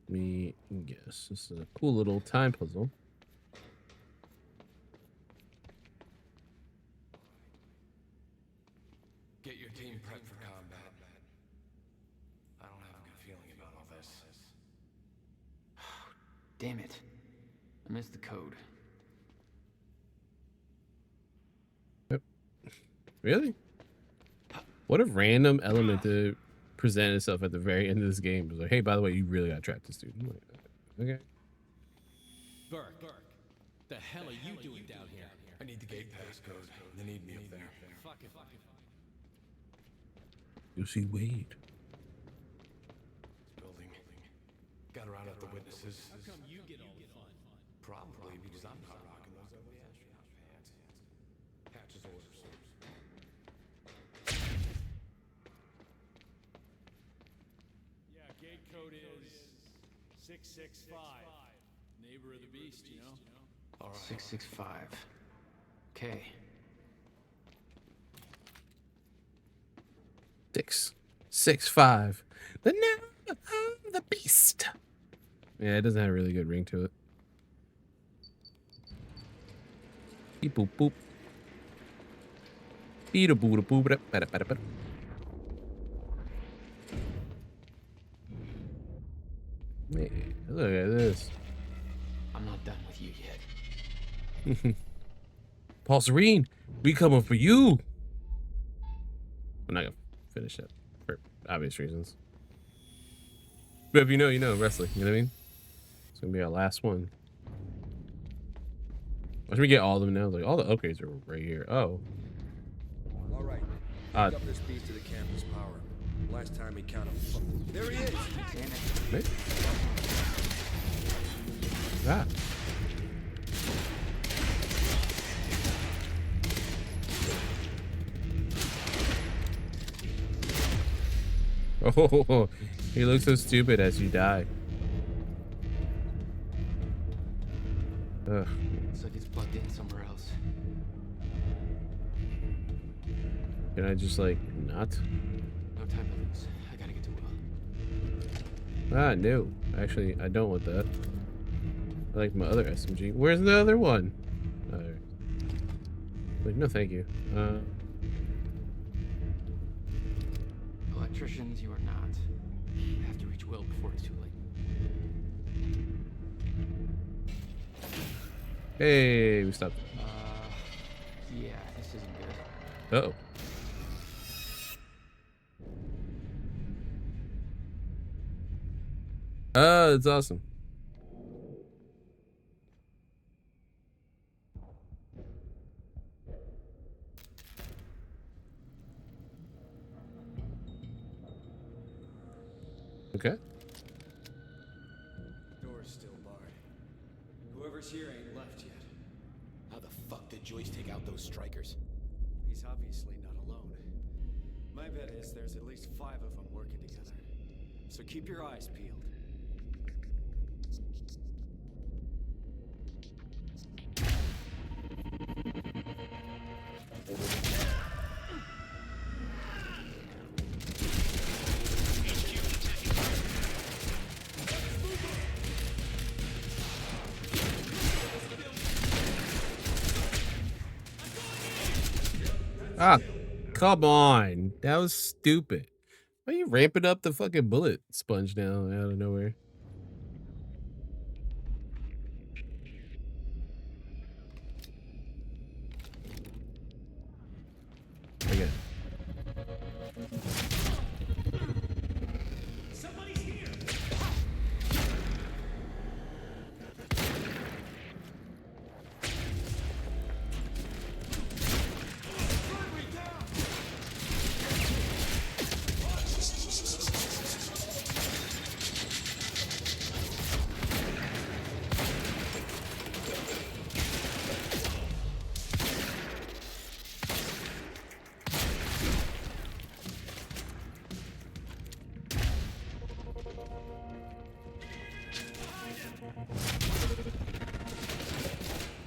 Let me guess. This is a cool little time puzzle. Get your team prepped for combat. I don't have a good feeling about all this. Damn it. I missed the code. Yep. Really? What a random element to present itself at the very end of this game. It was like, hey, by the way, you really got trapped this dude. I'm like, okay. Burke, the hell are you doing down here? I need the gate passcode. They need me up there. Fuck it. You see Wade. Building. Gotta round up the witnesses. How come you get all the fun? Probably because I'm not rocking those ugly astronaut pants. Hatch's orders. Yeah, gate code is 665. Neighbor of the beast, you know? All right. 665. Okay. 665. The name of the beast. Yeah, it doesn't have a really good ring to it. Beep boop boop. Beep a boo boo bada bada bada. Man, look at this. I'm not done with you yet. Paul Serene, we coming for you. I'm not gonna finish that for obvious reasons. But if you know, you know wrestling. You know what I mean? It's gonna be our last one. Watch me get all of them now. Like all the upgrades are right here. Oh. All right. Pick up this beast to the campus power. Last time he counted. There he is. Damn it. Ah. Oh, he looks so stupid as you die. Ugh. Looks like it's plugged in somewhere else. Can I just like not? No time to lose. I gotta get to Will. Ah, no. Actually, I don't want that. I like my other SMG. Where's the other one? Like, no, thank you. Electricians, you are not. You have to reach Will before it's too late. Hey, we stopped. Yeah, this isn't good. Uh-oh. Oh, that's awesome. Okay. Door's still barred. Whoever's here ain't left yet. How the fuck did Joyce take out those strikers? He's obviously not alone. My bet is there's at least 5 of them working together. So keep your eyes peeled. Ah, come on. That was stupid. Why are you ramping up the fucking bullet sponge now out of nowhere? Okay. Somebody's here!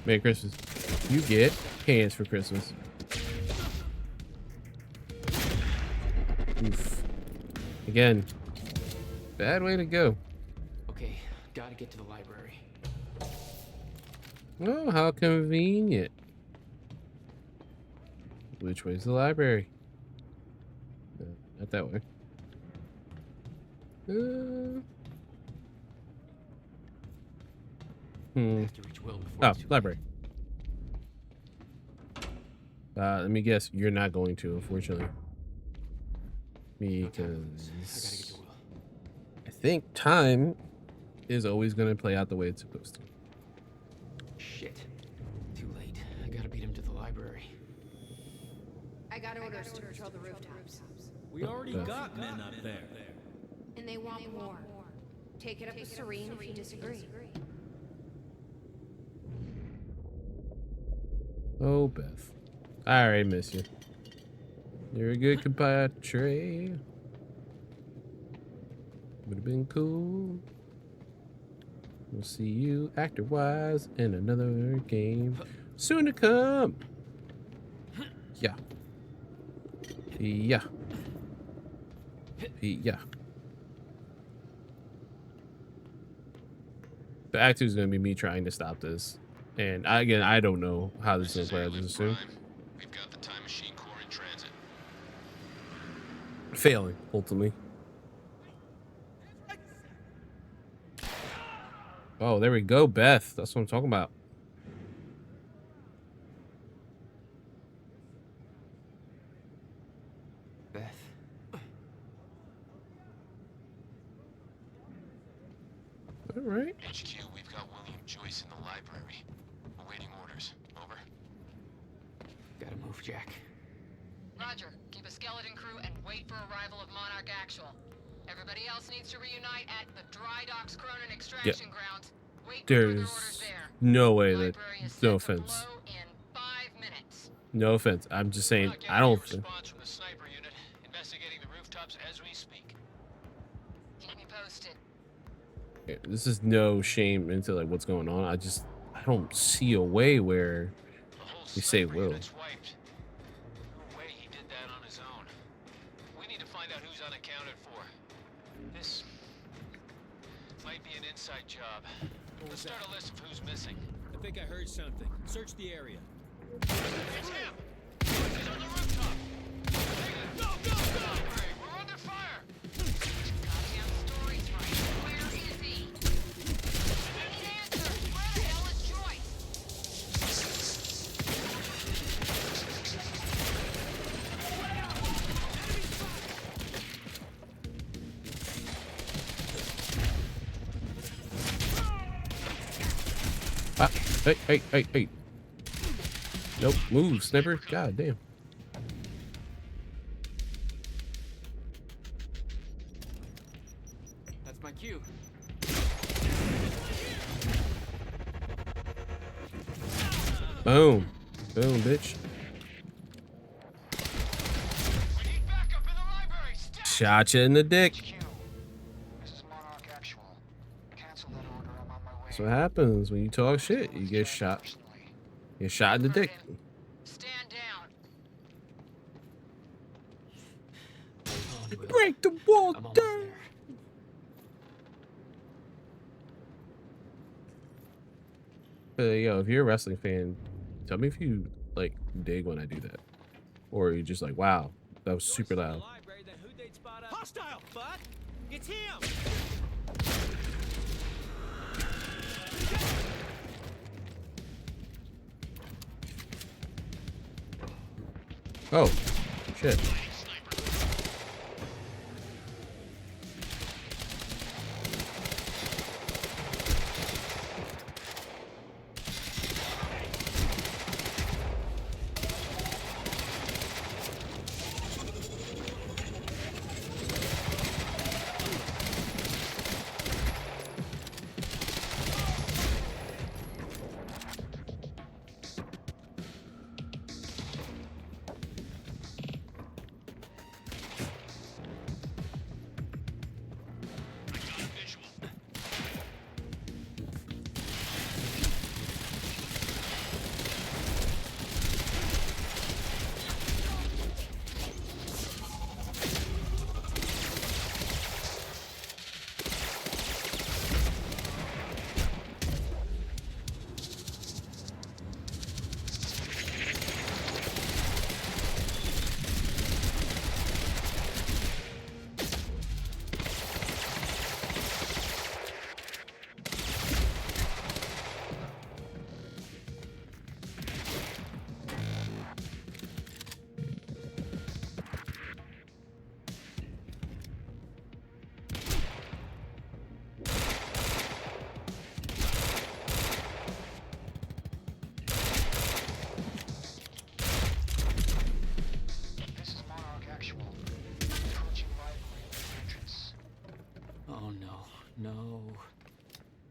Merry Christmas. You get hands for Christmas. Oof. Again, bad way to go. Okay, gotta get to the library. Oh, how convenient. Which way's the library? Not that way. Oh, library. Let me guess, you're not going to, unfortunately. Because I think time is always going to play out the way it's supposed to. Shit. Too late. I gotta beat him to the library. I got orders to patrol the rooftops. We already got men up there. And they want more. Take it up with Serene if you disagree. Oh, Beth. I already miss you. You're a good compatriot. Would have been cool. We'll see you actor-wise in another game soon to come. Yeah. Yeah. Yeah. The act 2 is going to be me trying to stop this. And again, I don't know how this is going to play. I just assume. We've got the Time Machine Corps in transit. Failing, ultimately. Oh, there we go, Beth. That's what I'm talking about. Beth. All right. HQ, we've got William Joyce in the library. Awaiting orders. Over. Gotta move, Jack. Roger. Keep a skeleton crew and wait for arrival of Monarch Actual. Everybody else needs to reunite at the Dry Docks Cronin extraction grounds. Wait for further orders There's there. no way that. Library is set No to offense. blow in 5 minutes. No offense. I'm just saying. I don't. Response from the sniper unit. Investigating the rooftops as we speak. Keep me posted. This is no shame into like what's going on. I don't see a way where we say will. Unit's wiped. No way he did that on his own. We need to find out who's unaccounted for. This might be an inside job. Let's start a list of who's missing. I think I heard something. Search the area. It's him! He's on the rooftop! Go, go, go! We're under fire! Goddamn story's right. Where is he? I need answers. Where the hell is Joyce? Ah, hey. Nope, move, sniper. God damn. That's my cue. Boom. Boom, bitch. Shot you in the dick. That's what happens when you talk shit. You get shot. You're shot in the dick. Stand down. Break the wall down. Yo, if you're a wrestling fan, tell me if you like dig when I do that, or you're just like, wow, that was super loud. Hostile, bud! It's him! Oh, shit.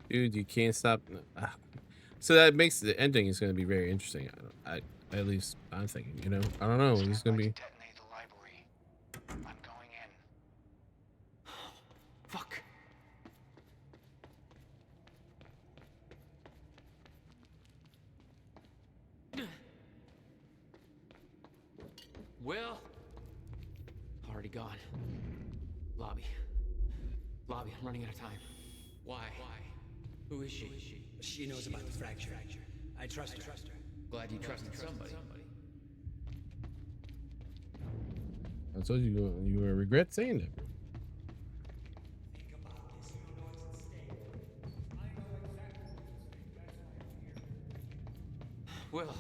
Dude, you can't stop. So that makes the ending is going to be very interesting. I at least I'm thinking, you know, I don't know. It's going to be. Detonate the library. I'm going in. Fuck. Will. Already gone. Lobby. Lobby, I'm running out of time. Why? Who is she? She knows about the fracture. I trust her. Glad you trusted somebody. I told you you will regret saying that. Will.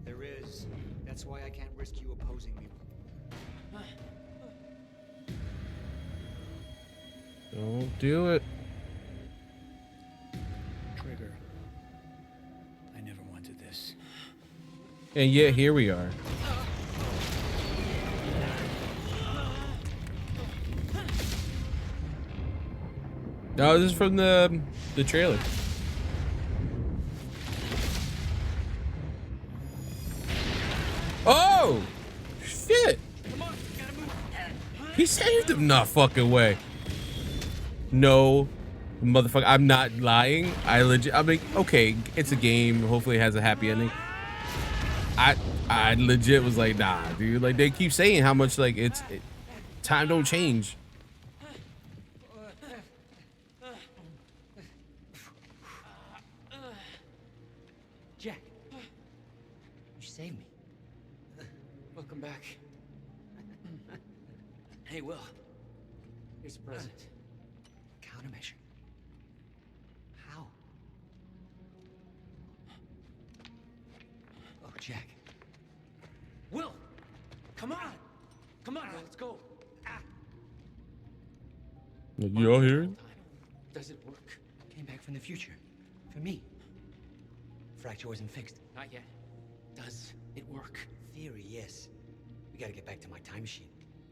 There is. That's why I can't risk you opposing me. Don't do it. Trigger. I never wanted this. And yet here we are. No, this is from the trailer. Oh shit! He saved him. Not fucking way. No, motherfucker. I'm not lying. I mean, okay, it's a game. Hopefully it has a happy ending. I legit was like, nah, dude. Like, they keep saying how much, like, time don't change. Jack, you saved me. Welcome back. Hey, Will. Here's a present. Countermeasure. How? Oh, Jack. Will! Come on! Come on, Will, let's go. You all here? Does it work? Came back from the future. For me. Fracture wasn't fixed. Not yet. Does it work? Theory, yes. We gotta get back to my time machine.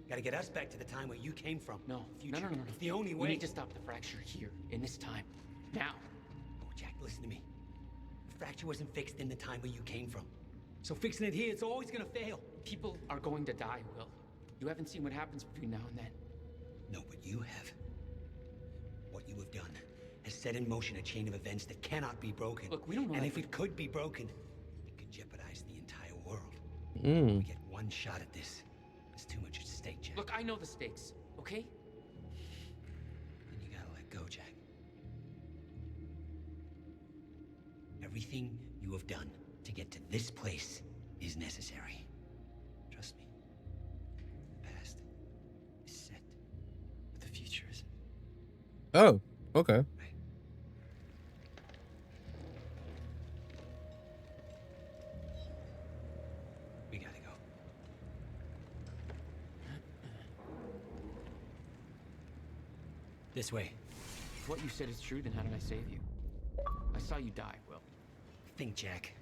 Gotta get us back to the time where you came from. No. Future. No. It's the only way. We need to stop the fracture here, in this time. Now. Oh, Jack, listen to me. The fracture wasn't fixed in the time where you came from. So fixing it here, it's always gonna fail. People are going to die, Will. You haven't seen what happens between now and then. No, but you have. What you have done has set in motion a chain of events that cannot be broken. Look, we don't know. And if it could be broken, it could jeopardize the entire world. Mm. We get one shot at this. There's too much at stake, Jack. Look, I know the stakes, okay? And you gotta let go, Jack. Everything you have done to get to this place is necessary. Trust me. The past is set, but the future isn't. Oh, okay. We gotta go. This way. If what you said is true, then how did I save you? I saw you die, Will. Think, Jack.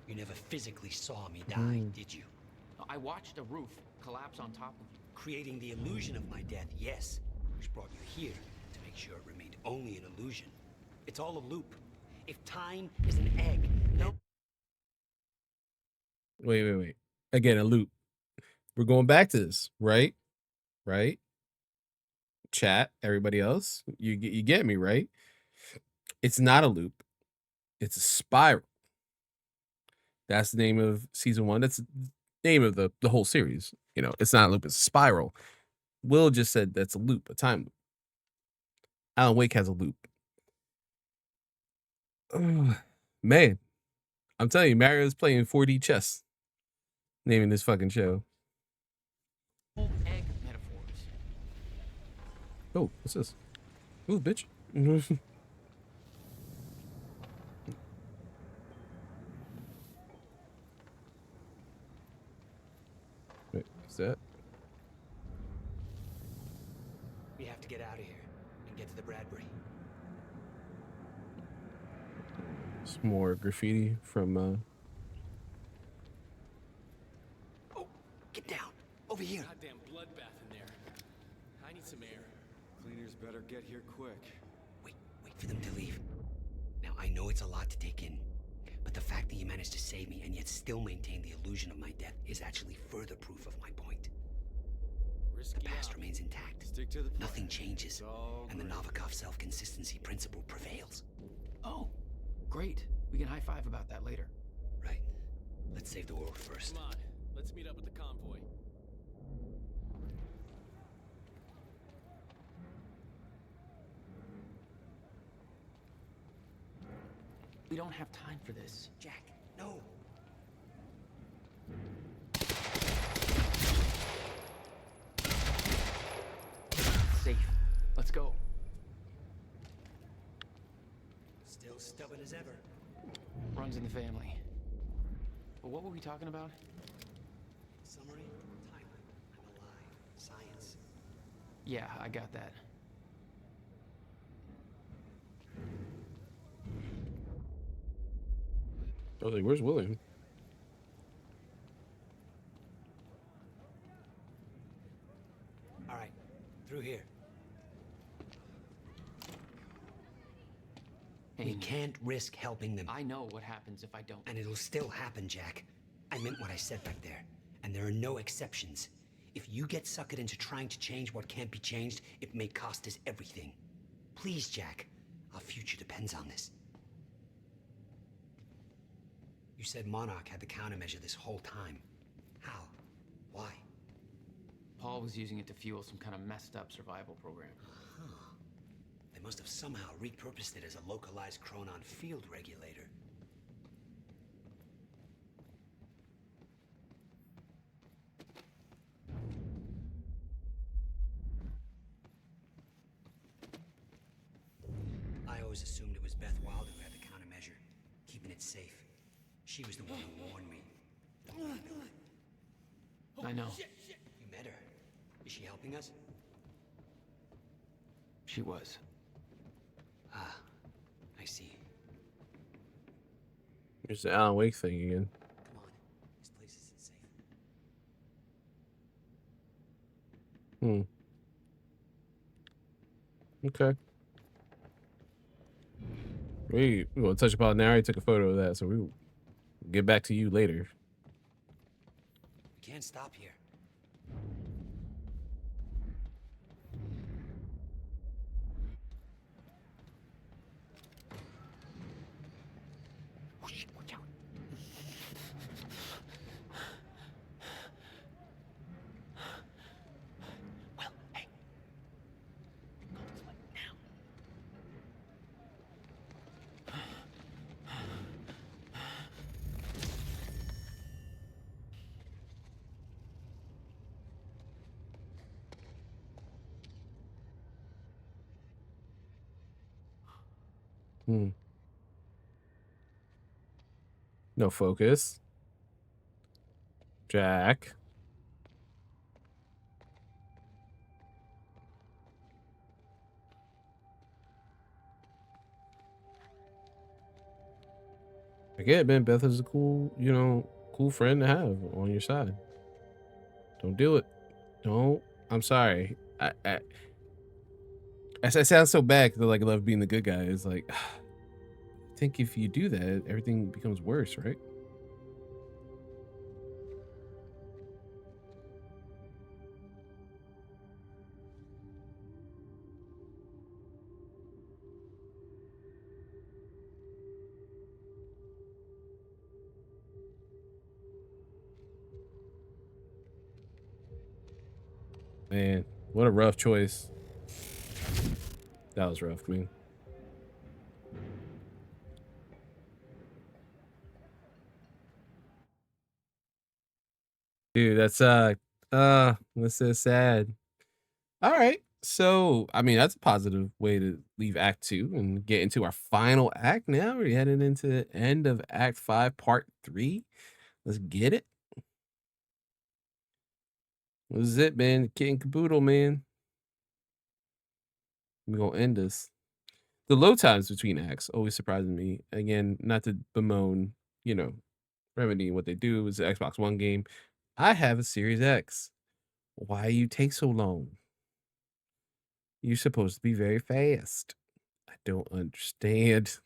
You never physically saw me die, did you? I watched a roof collapse on top of you. Creating the illusion of my death, yes. Which brought you here to make sure it remained only an illusion. It's all a loop. If time is an egg, no. Wait. Again, a loop. We're going back to this, right? Right? Chat, everybody else, you get me, right? It's not a loop. It's a spiral. That's the name of season 1. That's the name of the whole series. You know, it's not a loop, it's a spiral. Will just said that's a loop, a time loop. Alan Wake has a loop. Ugh, man, I'm telling you, Mario's playing 4D chess. Naming this fucking show. Whole egg metaphors. Oh, what's this? Ooh, bitch. Wait, what's that? We have to get out of here and get to the Bradbury. Some more graffiti from Oh, get down. Over here. Goddamn bloodbath in there. I need some air. Clean know it's a lot to take in, but the fact that you managed to save me and yet still maintain the illusion of my death is actually further proof of my point. The past remains intact. Stick to the plan. Nothing changes, and the Novikov self-consistency principle prevails. Oh, great. We can high-five about that later. Right. Let's save the world first. Come on, let's meet up with the convoy. We don't have time for this. Jack, no. Safe. Let's go. Still stubborn as ever. Runs in the family. But what were we talking about? Summary, timeline, I'm alive, science. Yeah, I got that. I was like, where's William? All right, through here. We can't risk helping them. I know what happens if I don't. And it'll still happen, Jack. I meant what I said back there. And there are no exceptions. If you get suckered into trying to change what can't be changed, it may cost us everything. Please, Jack. Our future depends on this. You said Monarch had the countermeasure this whole time. How? Why? Paul was using it to fuel some kind of messed up survival program. Huh. They must have somehow repurposed it as a localized Chronon field regulator. I always assumed it was Beth Wilder who had the countermeasure, keeping it safe. She was the one who warned me. I know. You met her. Is she helping us? She was. Ah, I see. There's the Alan Wake thing again. Come on. This place isn't safe. Okay. We will touch upon now. I took a photo of that, so we will get back to you later. We can't stop here. Watch out. Well, hey. Go this way now. No focus. Jack. I get it, man. Beth is a cool, cool friend to have on your side. Don't do it. Don't. I'm sorry. I sound so bad because I love being the good guy. It's like, I think if you do that, everything becomes worse, right? Man, what a rough choice. That was rough, man. Dude, that's so sad. All right. So, I mean, that's a positive way to leave Act 2 and get into our final act now. We're heading into the end of Act 5, Part 3. Let's get it. This is it, man. Kit and caboodle, man. We're going to end this. The load times between acts always surprising me. Again, not to bemoan, Remedy and what they do is an Xbox One game. I have a Series X. Why you take so long? You're supposed to be very fast. I don't understand.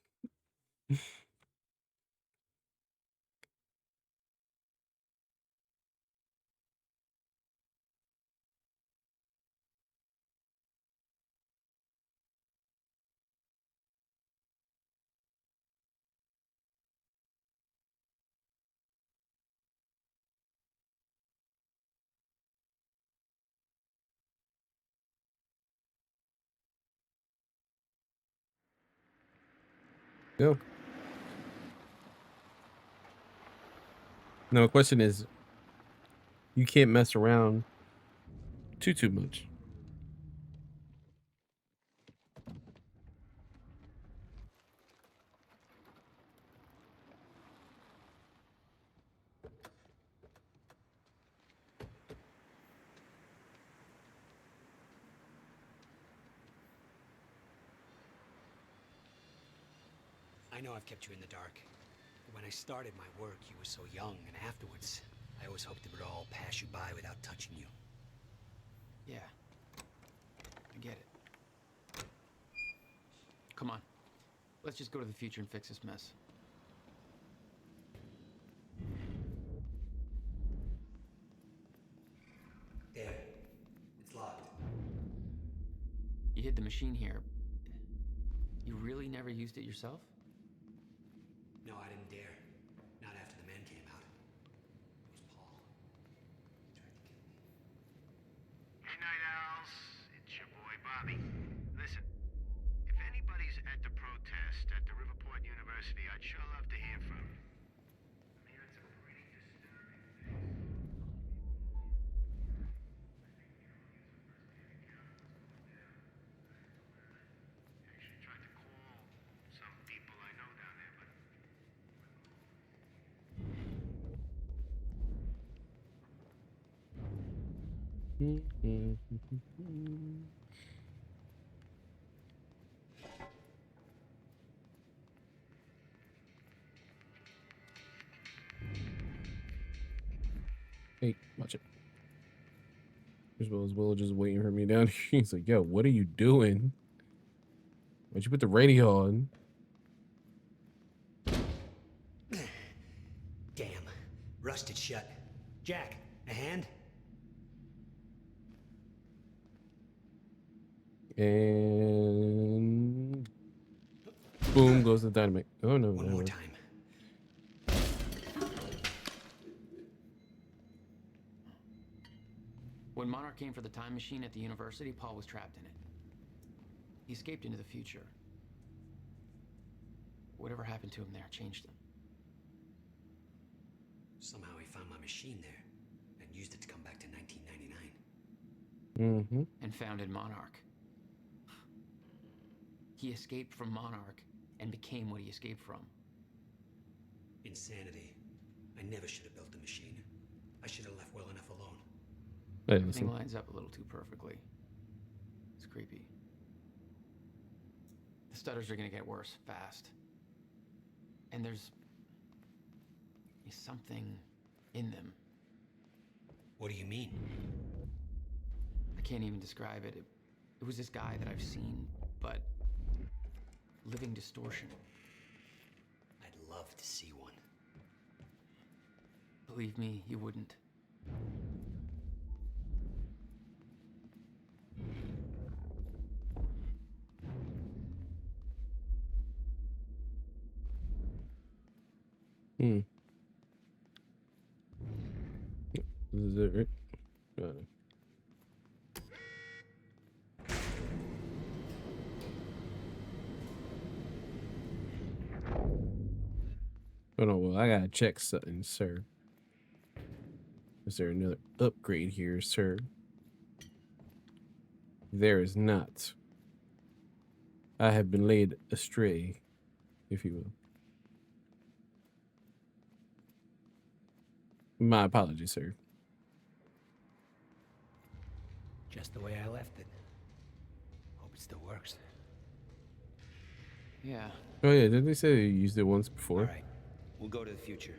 Go. Now, the question is, you can't mess around too much. I know I've kept you in the dark. But when I started my work, you were so young, and afterwards, I always hoped it would all pass you by without touching you. Yeah. I get it. Come on. Let's just go to the future and fix this mess. There. It's locked. You hid the machine here. You really never used it yourself? No, I didn't dare. Not after the man came out. It was Paul. He tried to kill me. Hey, Night Owls. It's your boy, Bobby. Listen, if anybody's at the protest at the Riverport University, I'd sure love to hear from you. I'm hearing some pretty disturbing things. Actually tried to call some people I know down there, but Hey, watch it. As well as Will just waiting for me down here. He's like, yo, what are you doing? Why'd you put the radio on? Damn. Rusted shut. Jack, a hand? And boom goes the dynamite. Oh no. One more time. When Monarch came for the time machine at the university, Paul was trapped in it. He escaped into the future. Whatever happened to him there changed him. Somehow he found my machine there and used it to come back to 1999. And founded Monarch. He escaped from Monarch and became what he escaped from. Insanity. I never should have built the machine. I should have left well enough alone. Hey, Everything listen. lines up a little too perfectly. It's creepy. The stutters are gonna get worse fast. And there's something in them. What do you mean? I can't even describe it. It was this guy that I've seen, but living distortion. I'd love to see one. Believe me, you wouldn't. This is it, right? Got it. Oh no, well, I gotta check something, sir. Is there another upgrade here, sir? There is not. I have been laid astray, if you will. My apologies, sir. Just the way I left it. Hope it still works. Yeah. Oh yeah, didn't they say you used it once before? All right, we'll go to the future.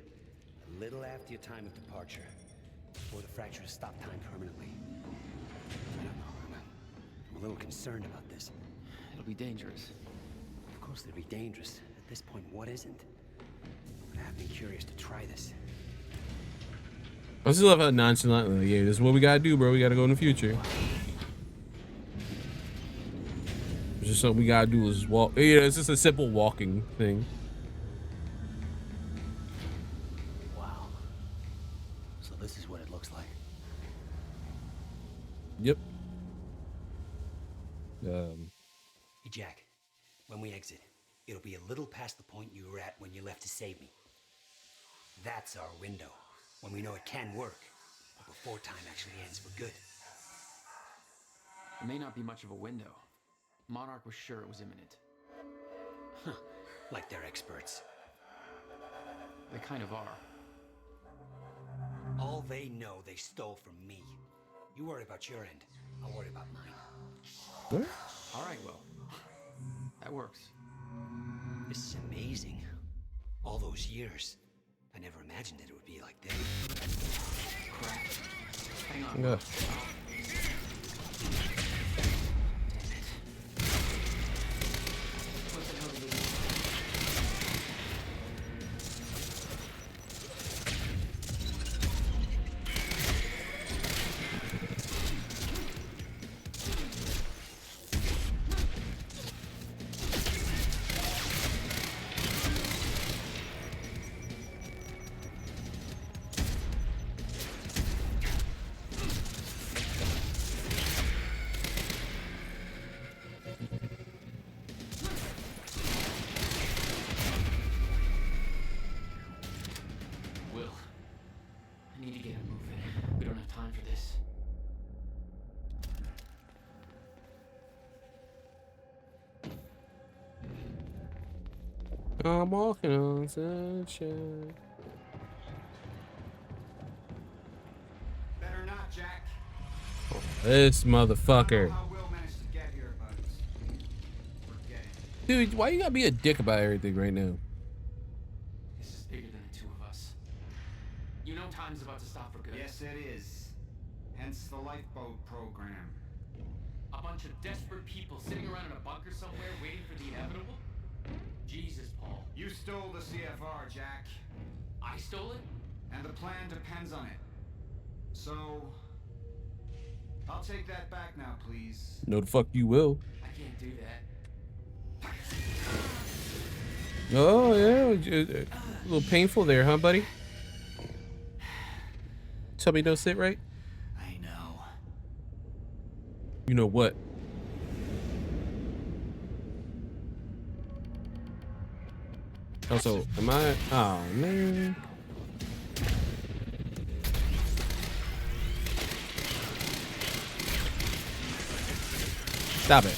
A little after your time of departure. Before the fracture to stop time permanently. I don't know, I'm a little concerned about this. It'll be dangerous. Of course it'll be dangerous. At this point, what isn't? But I have been curious to try this. I just love how nonchalantly, like, yeah, this is what we gotta do, bro. We gotta go in the future. It's just something we gotta do is walk. Yeah, it's just a simple walking thing. Wow. So this is what it looks like. Yep. Hey, Jack, when we exit, it'll be a little past the point you were at when you left to save me. That's our window, when we know it can work, but before time actually ends for good. It may not be much of a window. Monarch was sure it was imminent. Huh. Like they're experts. They kind of are. All they know they stole from me. You worry about your end, I'll worry about mine. What? All right, well, that works. This is amazing. All those years, I never imagined it would be like this. Crap. Hang on. Yeah. What the hell did we do? I'm walking on sunshine. Better not, Jack. Oh, this motherfucker. How Will managed to get here, but forget it. Dude, why you gotta be a dick about everything right now? This is bigger than the two of us. You know time's about to stop for good. Yes, it is. Hence the lifeboat program. A bunch of desperate people sitting around in a bunker somewhere waiting for the inevitable? Jesus, Paul. You stole the CFR, Jack. I stole it? And the plan depends on it. So, I'll take that back now, please. No, the fuck you will. I can't do that. Oh, yeah. A little painful there, huh, buddy? Tell me don't sit right? I know. You know what? Also, am I? Oh, man. Stop it.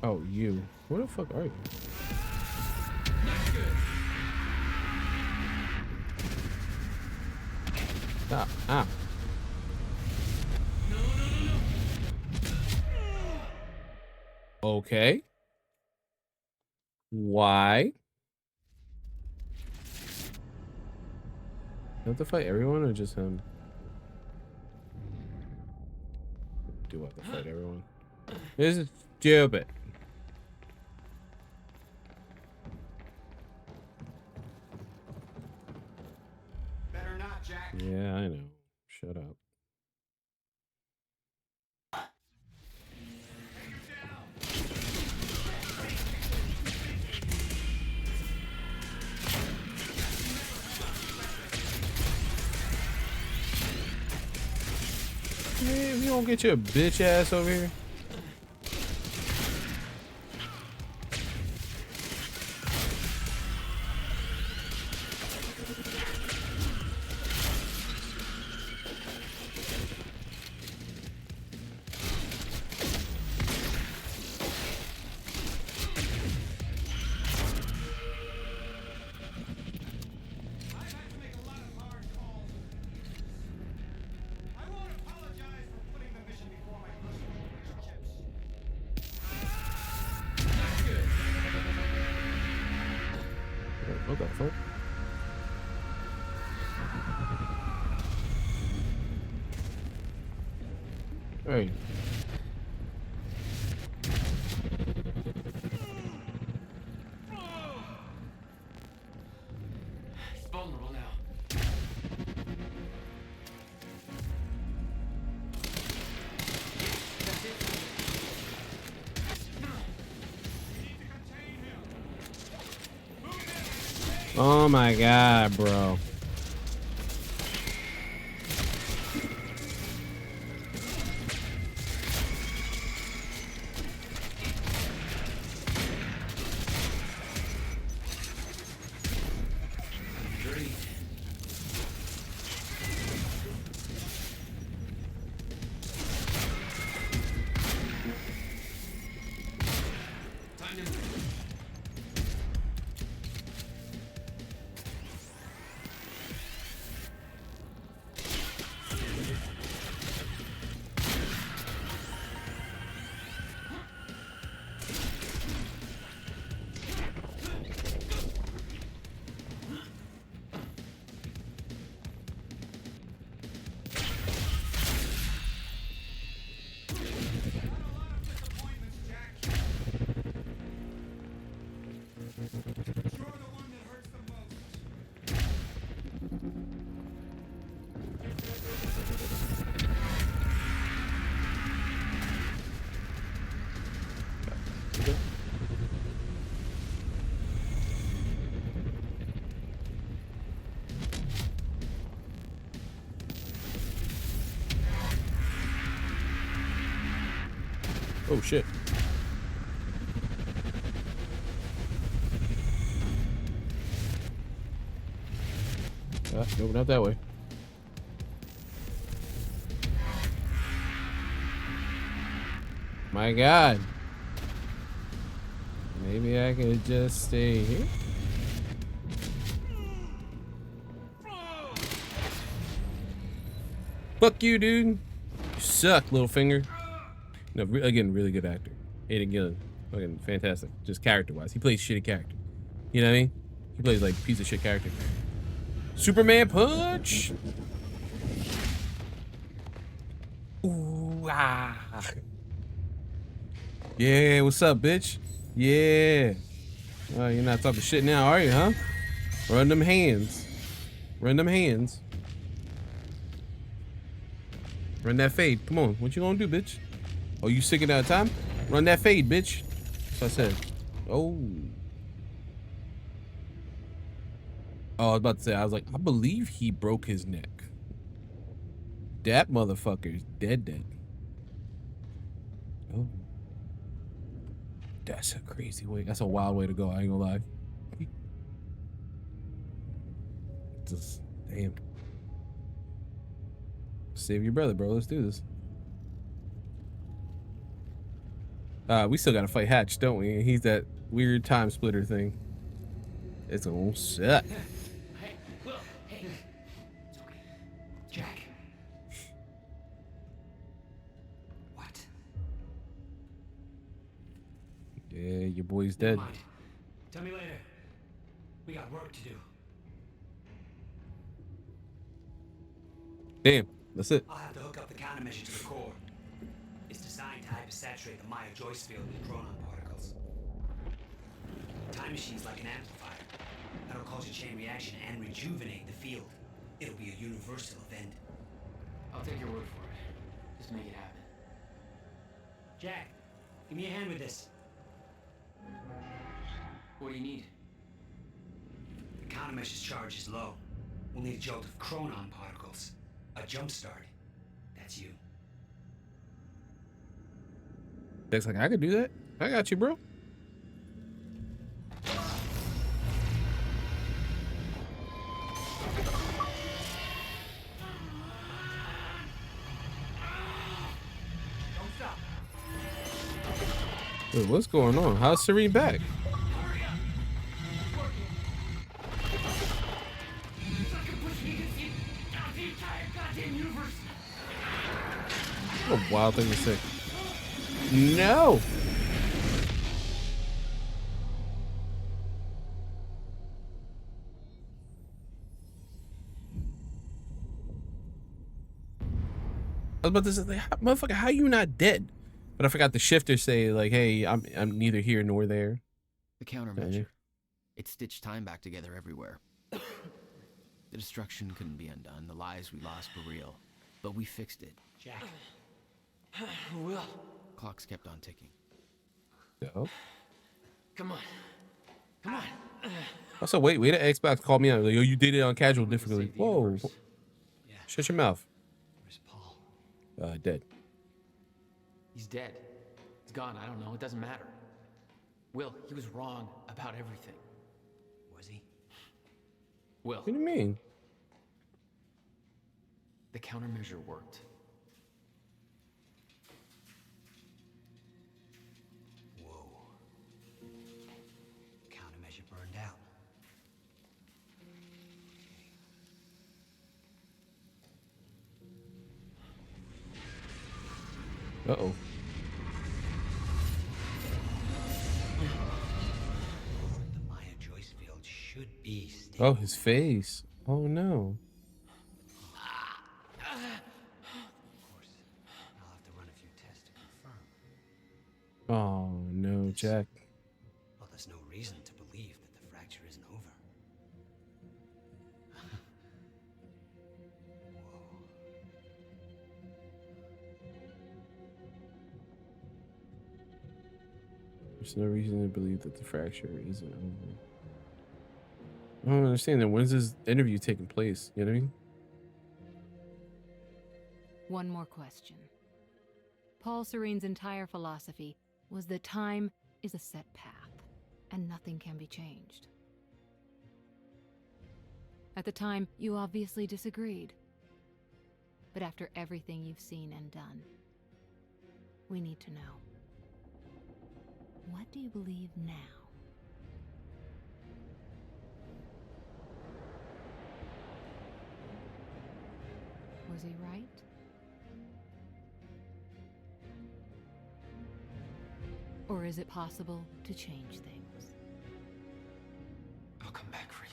Oh, you. Where the fuck are you? Stop. Ah. Okay. Why? You have to fight everyone or just him? Do I have to fight everyone? This is stupid. Better not, Jack. Yeah, I know. Shut up. Man, you don't get your bitch ass over here. fuck? Hey. He's vulnerable now. That's it. Oh my god, bro. Oh shit. Nope, not that way. My god. Maybe I could just stay here. Fuck you, dude. You suck, little finger. No, again, really good actor. Hayden Gillen. Fucking fantastic. Just character-wise. He plays shitty character. You know what I mean? He plays like piece of shit character. Superman punch! Ooh, ah. Yeah, what's up, bitch? Yeah. You're not talking shit now, are you, huh? Run them hands. Run them hands. Run that fade. Come on. What you gonna do, bitch? Oh, you sick at time? Run that fade, bitch. That's what I said. Oh. Oh, I was about to say, I was like, I believe he broke his neck. That motherfucker's dead. Oh. That's a crazy way. That's a wild way to go. I ain't gonna lie. Just, damn. Save your brother, bro. Let's do this. We still gotta fight Hatch, don't we? He's that weird time splitter thing. It's gonna suck. Hey, look, hey. It's okay. Jack. What? Yeah, your boy's dead. Never mind. Tell me later. We got work to do. Damn, that's it. I'll have to hook up the countermeasure to the core. It's designed to hypersaturate the Maya Joyce field with chronon particles. Time machine's like an amplifier. That'll cause a chain reaction and rejuvenate the field. It'll be a universal event. I'll take your word for it. Just make it happen. Jack, give me a hand with this. What do you need? The countermeasure's charge is low. We'll need a jolt of chronon particles. A jump start. That's you. Deck's like, I could do that. I got you, bro. Wait, what's going on? How's Serene back? What a wild thing to say. No! I was about to say, like, motherfucker, how you not dead? But I forgot the shifter say like, hey, I'm neither here nor there. The countermeasure. It stitched time back together everywhere. The destruction couldn't be undone. The lives we lost were real. But we fixed it. Jack. Will. Clocks kept on ticking. So. Come on. Come on. Also, wait, the Xbox called me out. Like, oh, you did it on casual difficulty. Whoa. Yeah. Shut your mouth. Where's Paul? Dead. He's dead. He's gone. I don't know. It doesn't matter. Will, he was wrong about everything. Was he? Will. What do you mean? The countermeasure worked. Whoa. Countermeasure burned out. Uh-oh. The Maya Joyce field should be stable. Oh, his face. Oh no. Of course, I'll have to run a few tests to confirm. Oh no, Jack. Well, there's no reason to believe that the fracture isn't over. There's no reason to believe that the fracture isn't over. I don't understand that. When's this interview taking place? You know what I mean? One more question. Paul Serene's entire philosophy was that time is a set path, and nothing can be changed. At the time, you obviously disagreed. But after everything you've seen and done, we need to know. What do you believe now? Was he right? Or is it possible to change things? I'll come back for you.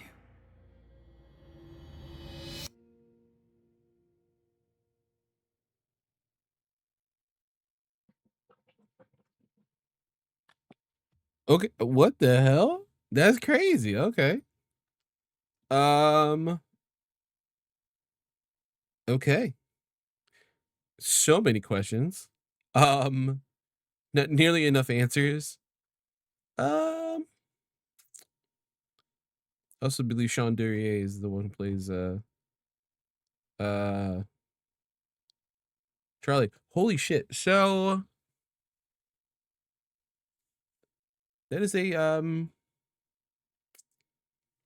Okay, what the hell? That's crazy. Okay. Okay. So many questions. Not nearly enough answers. I also believe Sean Duryea is the one who plays Charlie. Holy shit. So that is a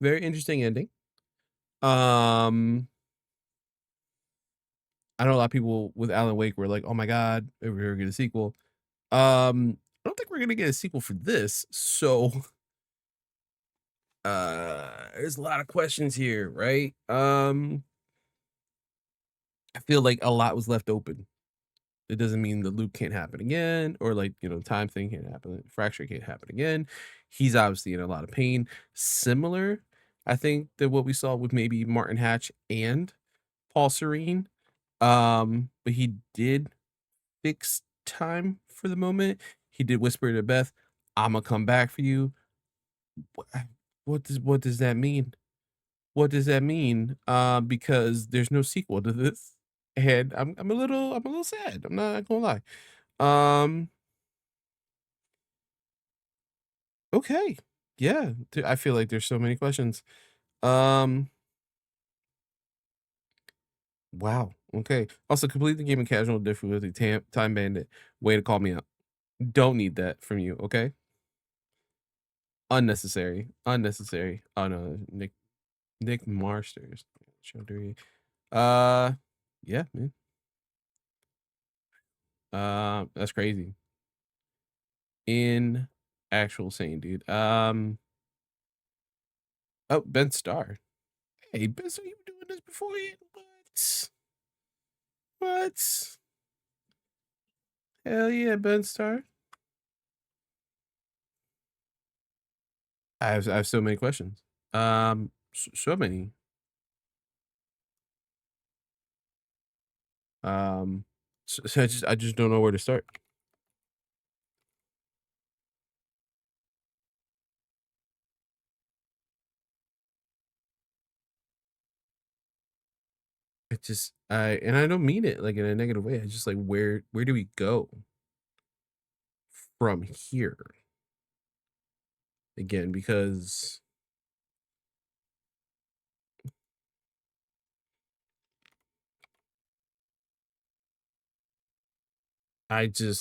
very interesting ending. I know a lot of people with Alan Wake were like, "Oh my god, we're gonna get a sequel." I don't think we're gonna get a sequel for this. So there's a lot of questions here, right? I feel like a lot was left open. It doesn't mean the loop can't happen again, or like, you know, time thing can't happen, fracture can't happen again. He's obviously in a lot of pain. Similar, I think, that what we saw with maybe Martin Hatch and Paul Serene. But he did fix time for the moment. He did whisper to Beth, "I'ma come back for you." What does that mean? What does that mean? Because there's no sequel to this, and I'm a little sad. I'm not gonna lie. Okay, yeah. I feel like there's so many questions. Wow. Okay. Also, complete the game in casual difficulty. Time bandit. Way to call me out. Don't need that from you. Okay. Unnecessary. Unnecessary. Oh no, Nick Marsters. Yeah, man. That's crazy. In actual sane, dude. Oh, Ben Starr. Hey, Ben Starr, you been doing this before yet? What? Hell yeah, Ben Starr. I have so many questions. So many. So I just don't know where to start. I don't mean it like in a negative way. I just like where do we go from here again? Because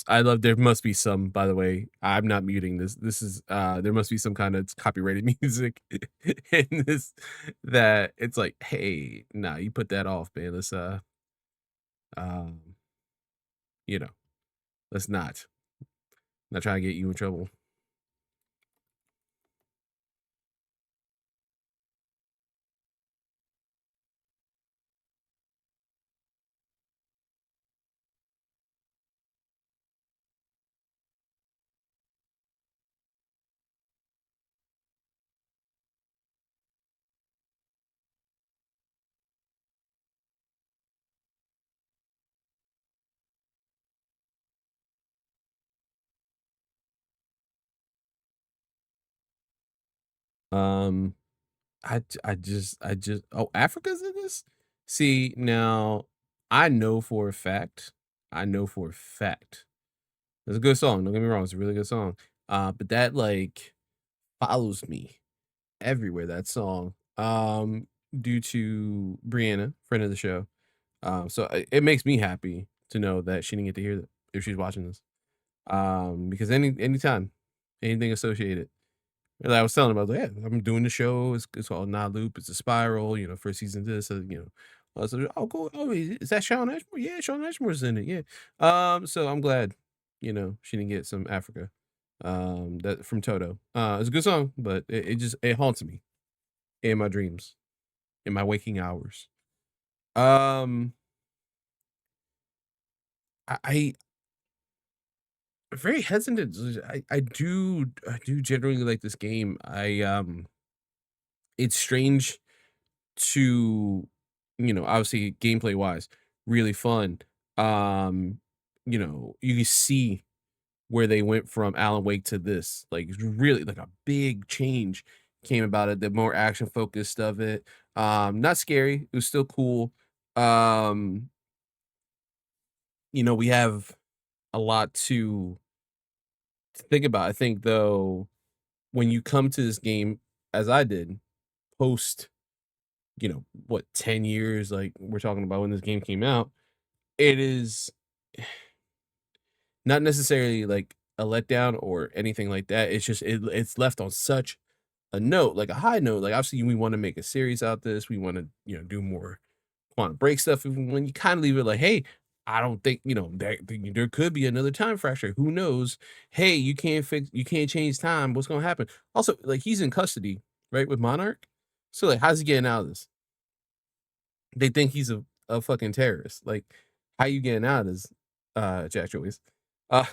I love there must be some, by the way. I'm not muting this. This is there must be some kind of copyrighted music in this that it's like, hey, nah, you put that off, man. Let's um you know, let's not try to get you in trouble. Um oh, Africa's in this? See, now I know for a fact, I know for a fact. It's a good song, don't get me wrong, it's a really good song. But that like follows me everywhere, that song. Due to Brianna, friend of the show. So it makes me happy to know that she didn't get to hear that if she's watching this. Because anytime, anything associated. And I was telling him, I was like, yeah, I'm doing the show. It's called Not Loop. It's a spiral. First season this. So, oh, cool. Oh, is that Sean Ashmore? Yeah, Sean Ashmore's in it. Yeah. So I'm glad, she didn't get some Africa. That from Toto. It's a good song, but it haunts me in my dreams, in my waking hours. Um, I very hesitant. I do generally like this game. It's strange to, obviously gameplay wise, really fun. You can see where they went from Alan Wake to this. Like it's really like a big change came about it. The more action focused of it. Not scary. It was still cool. Um, we have a lot to think about. I think though, when you come to this game, as I did, post, what 10 years, like we're talking about when this game came out, it is not necessarily like a letdown or anything like that. It's just it's left on such a note, like a high note. Like obviously we want to make a series out this. We want to, do more Quantum Break stuff. Even when you kind of leave it like, hey, I don't think, there could be another time fracture. Who knows? Hey, you can't change time. What's gonna happen? Also, like he's in custody, right, with Monarch. So like how's he getting out of this? They think he's a fucking terrorist. Like, how you getting out is Jack Joyce. Uh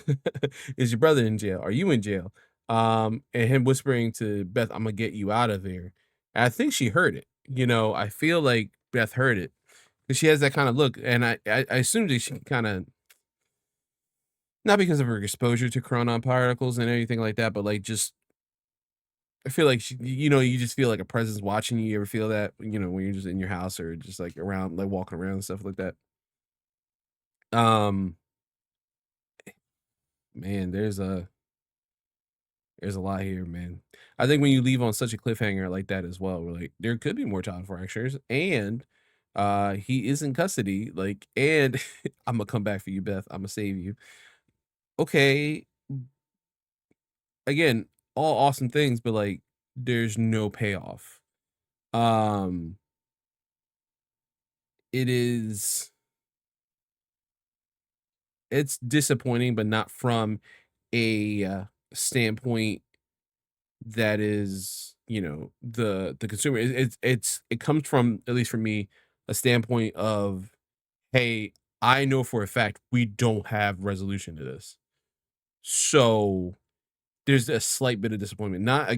is your brother in jail? Are you in jail? And him whispering to Beth, I'm gonna get you out of there. And I think she heard it. I feel like Beth heard it. Because she has that kind of look. And I assume that she kind of not because of her exposure to chronon particles and anything like that, but like just I feel like you just feel like a presence watching you. You ever feel that? When you're just in your house or just like around, like walking around and stuff like that. Um, man, there's a lot here, man. I think when you leave on such a cliffhanger like that as well, we're like, there could be more child fractures, and he is in custody. Like, and I'm gonna come back for you, Beth. I'm gonna save you. Okay, again, all awesome things, but like, there's no payoff. Um, it is it's disappointing, but not from a standpoint that is, the consumer. It comes from, at least for me, a standpoint of, hey, I know for a fact we don't have resolution to this, so there's a slight bit of disappointment. Not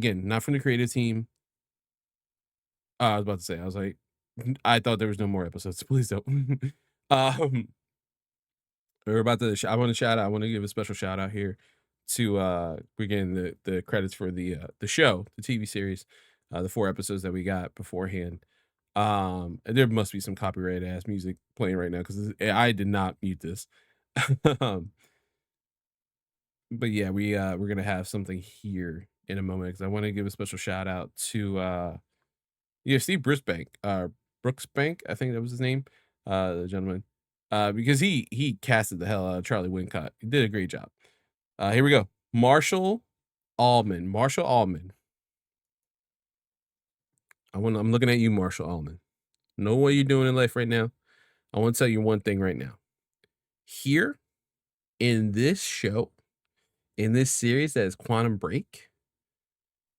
from the creative team. I was about to say, I was like, I thought there was no more episodes. Please don't. um, We're about to. I want to shout out. I want to give a special shout out here to we're getting the credits for the show, the TV series, the 4 episodes that we got beforehand. And there must be some copyright ass music playing right now because I did not mute this. But yeah, we're gonna have something here in a moment because I want to give a special shout out to Steve Brooksbank, Brooksbank, I think that was his name, the gentleman, because he casted the hell out of Charlie Wincott. He did a great job. Here we go, Marshall Allman. Marshall Allman. I'm looking at you, Marshall Allman. Know what you're doing in life right now. I want to tell you one thing right now. Here in this show, in this series that is Quantum Break,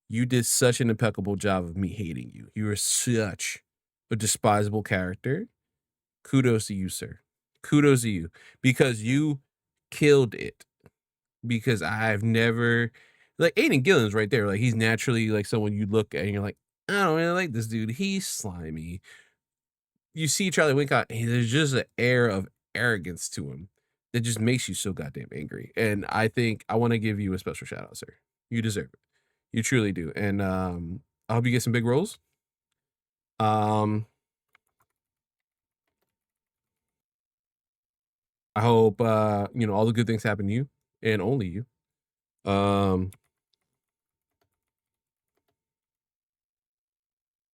you did such an impeccable job of me hating you. You are such a despisable character. Kudos to you, sir. Kudos to you because you killed it. Because I've never like Aiden Gillen's right there. Like he's naturally like someone you look at and you're like, I don't really like this dude. He's slimy. You see Charlie Wincott, and there's just an air of arrogance to him that just makes you so goddamn angry. And I think I want to give you a special shout out, sir. You deserve it. You truly do. And I hope you get some big roles. I hope all the good things happen to you and only you.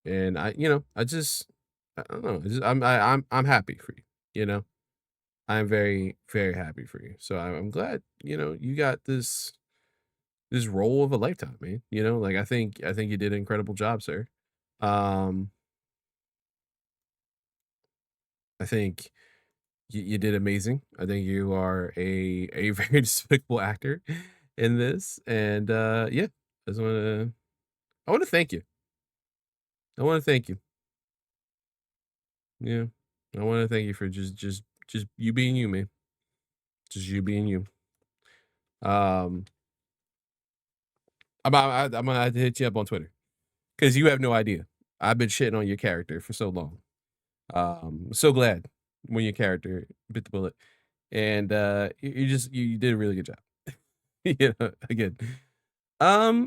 And I don't know. I'm happy for you. I'm very, very happy for you. So I'm glad, you got this role of a lifetime, man. Like I think you did an incredible job, sir. I think you did amazing. I think you are a very despicable actor in this. And yeah, I want to thank you. I want to thank you. Yeah. I want to thank you for just you being you, man. Just you being you. I'm gonna have to hit you up on Twitter because you have no idea. I've been shitting on your character for so long. So glad when your character bit the bullet, and you did a really good job. Again. Yeah,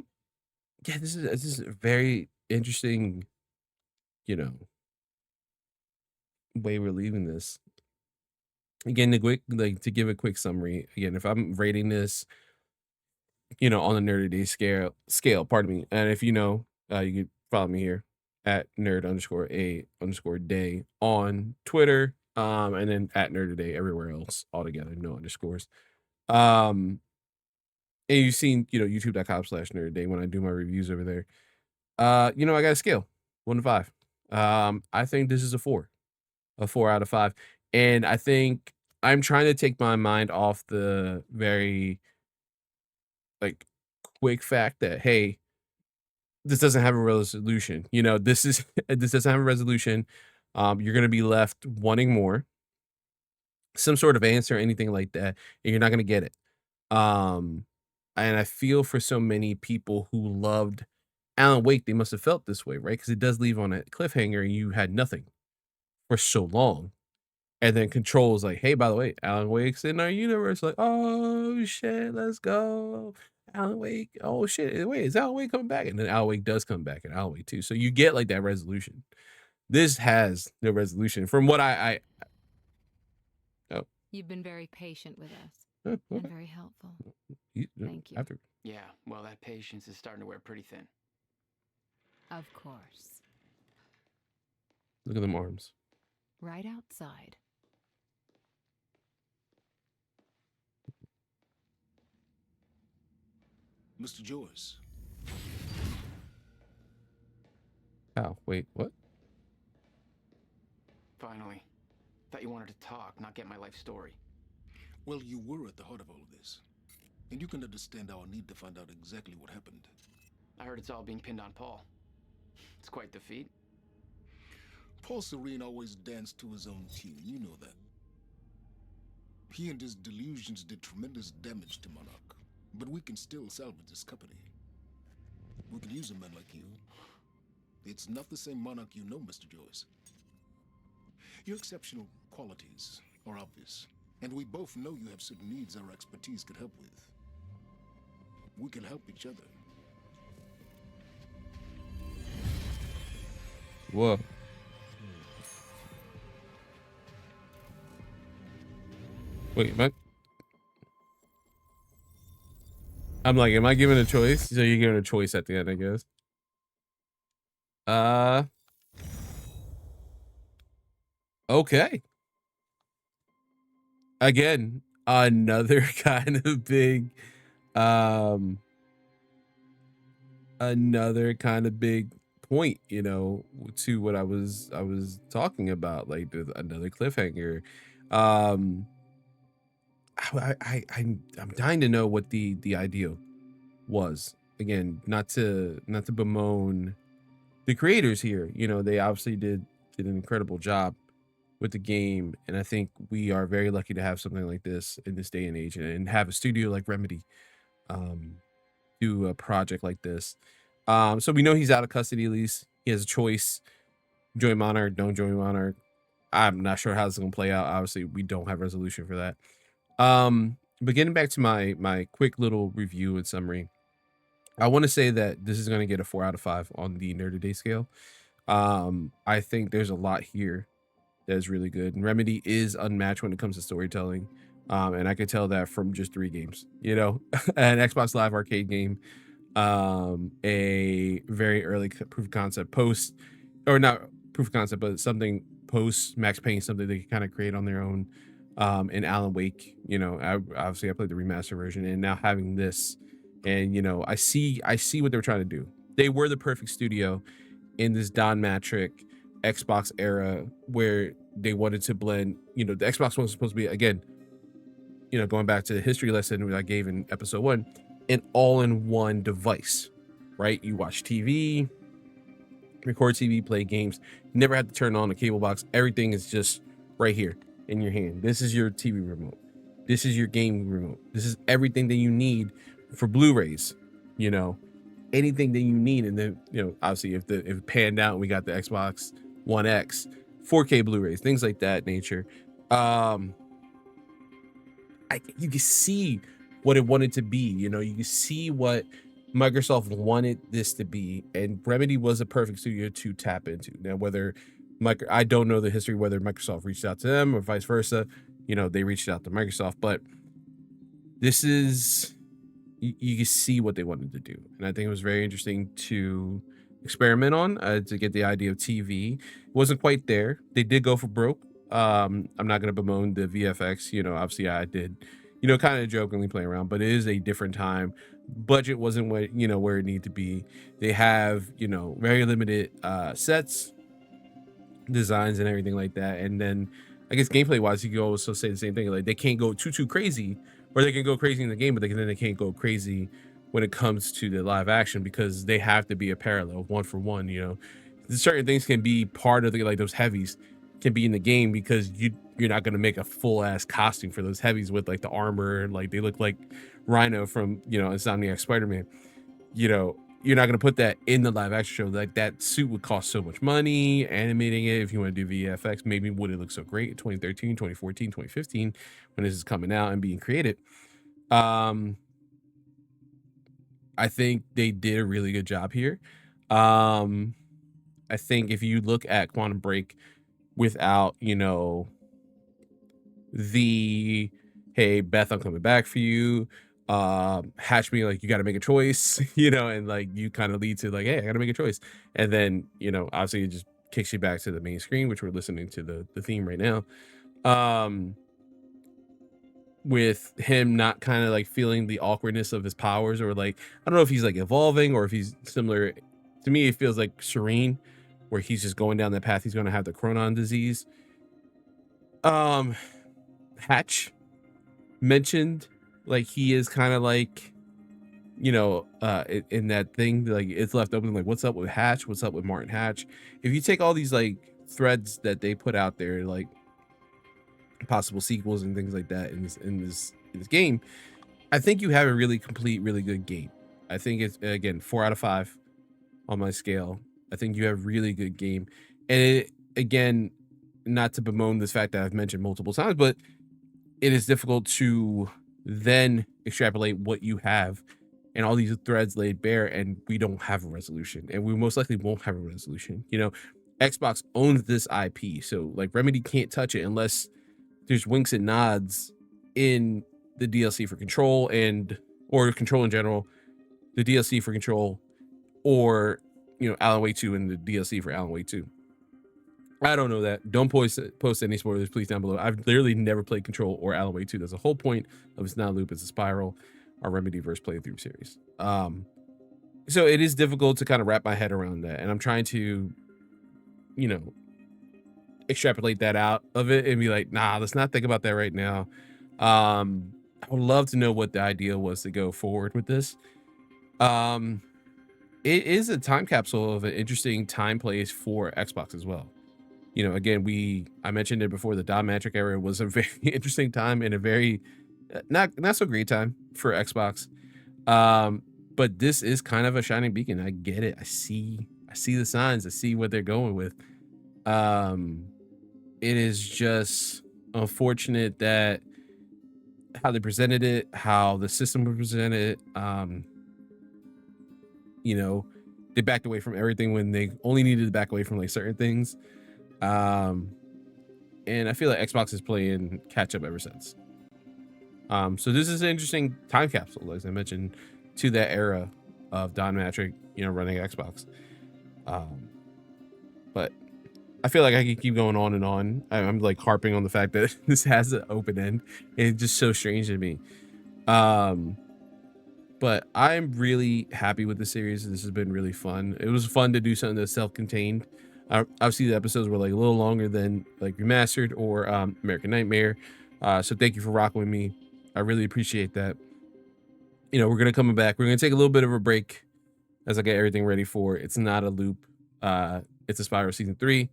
this is a very interesting, way we're leaving this. Again, to give a quick summary. Again, if I'm rating this, on the Nerd Day scale, pardon me. And if you can follow me here at nerd_a_day on Twitter. And then at Nerd Day everywhere else altogether, no underscores. And you've seen, youtube.com/nerdday when I do my reviews over there. I got a scale 1 to 5. I think this is a 4 out of 5. And I think I'm trying to take my mind off the very like quick fact that, hey, this doesn't have a resolution. This doesn't have a resolution. You're going to be left wanting more, some sort of answer, anything like that, and you're not going to get it. And I feel for so many people who loved Alan Wake, they must have felt this way, right? Because it does leave on a cliffhanger and you had nothing for so long. And then Control is like, hey, by the way, Alan Wake's in our universe. Like, oh shit, let's go. Alan Wake. Oh shit. Wait, is Alan Wake coming back? And then Alan Wake does come back in Alan Wake 2. So you get like that resolution. This has no resolution. From what I oh. You've been very patient with us. Oh, okay. And very helpful. Thank you. Yeah, well, that patience is starting to wear pretty thin. Of course. Look at them arms. Right outside. Mr. Joyce. Oh, wait, what? Finally. Thought you wanted to talk, not get my life story. Well, you were at the heart of all of this. And you can understand our need to find out exactly what happened. I heard it's all being pinned on Paul. It's quite the feat. Paul Serene always danced to his own tune, you know that. He and his delusions did tremendous damage to Monarch. But we can still salvage this company. We could use a man like you. It's not the same Monarch you know, Mr. Joyce. Your exceptional qualities are obvious. And we both know you have certain needs our expertise could help with. We can help each other. Whoa. Wait, I'm like, am I given a choice? So you're given a choice at the end, I guess. Okay. Again, another kind of big, another kind of big point, you know, to what I was talking about, like another cliffhanger. I'm dying to know what the idea was. Again, not to bemoan the creators here. You know, they obviously did an incredible job with the game, and I think we are very lucky to have something like this in this day and age, and have a studio like Remedy do a project like this. So we know he's out of custody. At least he has a choice: join Monarch, don't join Monarch. I'm not sure how this is gonna play out. Obviously, we don't have resolution for that. But getting back to my quick little review and summary, I want to say that this is going to get a 4 out of 5 on the Nerd Day scale. I think there's a lot here that is really good, and Remedy is unmatched when it comes to storytelling. And I could tell that from just 3 games, you know, an Xbox Live Arcade game, a very early proof of concept post, or not proof of concept, but something post Max Payne, something they can kind of create on their own. And Alan Wake, you know, I played the remaster version, and now having this, and you know, I see what they're trying to do. They were the perfect studio in this Don Matrick Xbox era, where they wanted to blend, you know, the Xbox One was supposed to be, again, you know, going back to the history lesson I gave in episode 1, an all-in-one device, right? You watch TV, record TV, play games. You never had to turn on a cable box. Everything is just right here in your hand. This is your TV remote. This is your game remote. This is everything that you need for Blu-rays, you know, anything that you need. And then, you know, obviously if it panned out, we got the Xbox One X, 4K Blu-rays, things like that nature. You can see what it wanted to be, you know, you can see what Microsoft wanted this to be, and Remedy was a perfect studio to tap into. Now, whether I don't know the history, whether Microsoft reached out to them or vice versa, you know, they reached out to Microsoft, but this is, you can see what they wanted to do. And I think it was very interesting to experiment on, to get the idea of TV. It wasn't quite there. They did go for broke. I'm not going to bemoan the VFX, you know, obviously I did, you know, kind of jokingly play around, but it is a different time. Budget wasn't what, you know, where it needed to be. They have, you know, very limited sets, designs, and everything like that. And then I guess gameplay wise, you can also say the same thing. Like, they can't go too crazy, or they can go crazy in the game, but they can't go crazy when it comes to the live action, because they have to be a parallel, 1 for 1. You know, certain things can be part of the, like those heavies can be in the game, because you're not going to make a full ass costume for those heavies with like the armor, like they look like Rhino from, you know, Insomniac Spider-Man. You know, you're not going to put that in the live action show. Like, that suit would cost so much money. Animating it, if you want to do VFX, maybe would it look so great in 2013, 2014, 2015 when this is coming out and being created. I think they did a really good job here. I think if you look at Quantum Break without, you know, the hey Beth, I'm coming back for you, Hatch being like, you got to make a choice, you know, and like you kind of lead to like, hey, I got to make a choice, and then, you know, obviously it just kicks you back to the main screen, which we're listening to the theme right now, with him not kind of like feeling the awkwardness of his powers, or like, I don't know if he's like evolving or if he's similar. To me, it feels like Serene, where he's just going down that path. He's going to have the Chronon disease. Hatch mentioned like he is kind of like, you know, in that thing, like it's left open, like what's up with Hatch, what's up with Martin Hatch. If you take all these like threads that they put out there, like possible sequels and things like that in this game, I think you have a really complete, really good game. I think it's, again, 4 out of 5 on my scale. I think you have really good game, and again, not to bemoan this fact that I've mentioned multiple times, but it is difficult to then extrapolate what you have and all these threads laid bare, and we don't have a resolution, and we most likely won't have a resolution. You know, Xbox owns this IP, so like Remedy can't touch it unless there's winks and nods in the DLC for Control or Control in general, the DLC for Control, or Alan Wake 2 and the DLC for Alan Wake 2. I don't know that. Don't post any spoilers, please, down below. I've literally never played Control or Alan Wake 2. That's the whole point of It's Not a Loop. It's a Spiral, our Remedyverse playthrough series. So it is difficult to kind of wrap my head around that, and I'm trying to, extrapolate that out of it and be like, nah, let's not think about that right now. I would love to know what the idea was to go forward with this. It is a time capsule of an interesting time place for Xbox as well. Again, I mentioned it before, the Dom Magic era was a very interesting time and a very not so great time for Xbox. But this is kind of a shining beacon. I get it. I see the signs. I see what they're going with. It is just unfortunate that how they presented it, how the system was presented, they backed away from everything when they only needed to back away from like certain things. And I feel like Xbox is playing catch up ever since. So this is an interesting time capsule, as I mentioned, to that era of Don Matrick, running Xbox. But I feel like I can keep going on and on. I'm like harping on the fact that this has an open end. It's just so strange to me. But I'm really happy with the series. This has been really fun. It was fun to do something that's self-contained. Obviously, the episodes were like a little longer than like Remastered or American Nightmare. So thank you for rocking with me. I really appreciate that. We're gonna come back. We're gonna take a little bit of a break as I get everything ready for It's Not a Loop. It's a Spiral Season 3.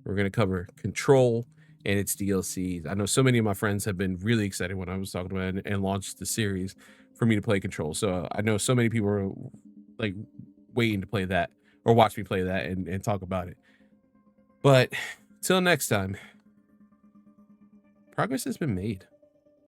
We're gonna cover Control and its DLCs. I know so many of my friends have been really excited when I was talking about it and launched the series for me to play Control. So I know so many people are like waiting to play that or watch me play that and talk about it. But till next time, progress has been made.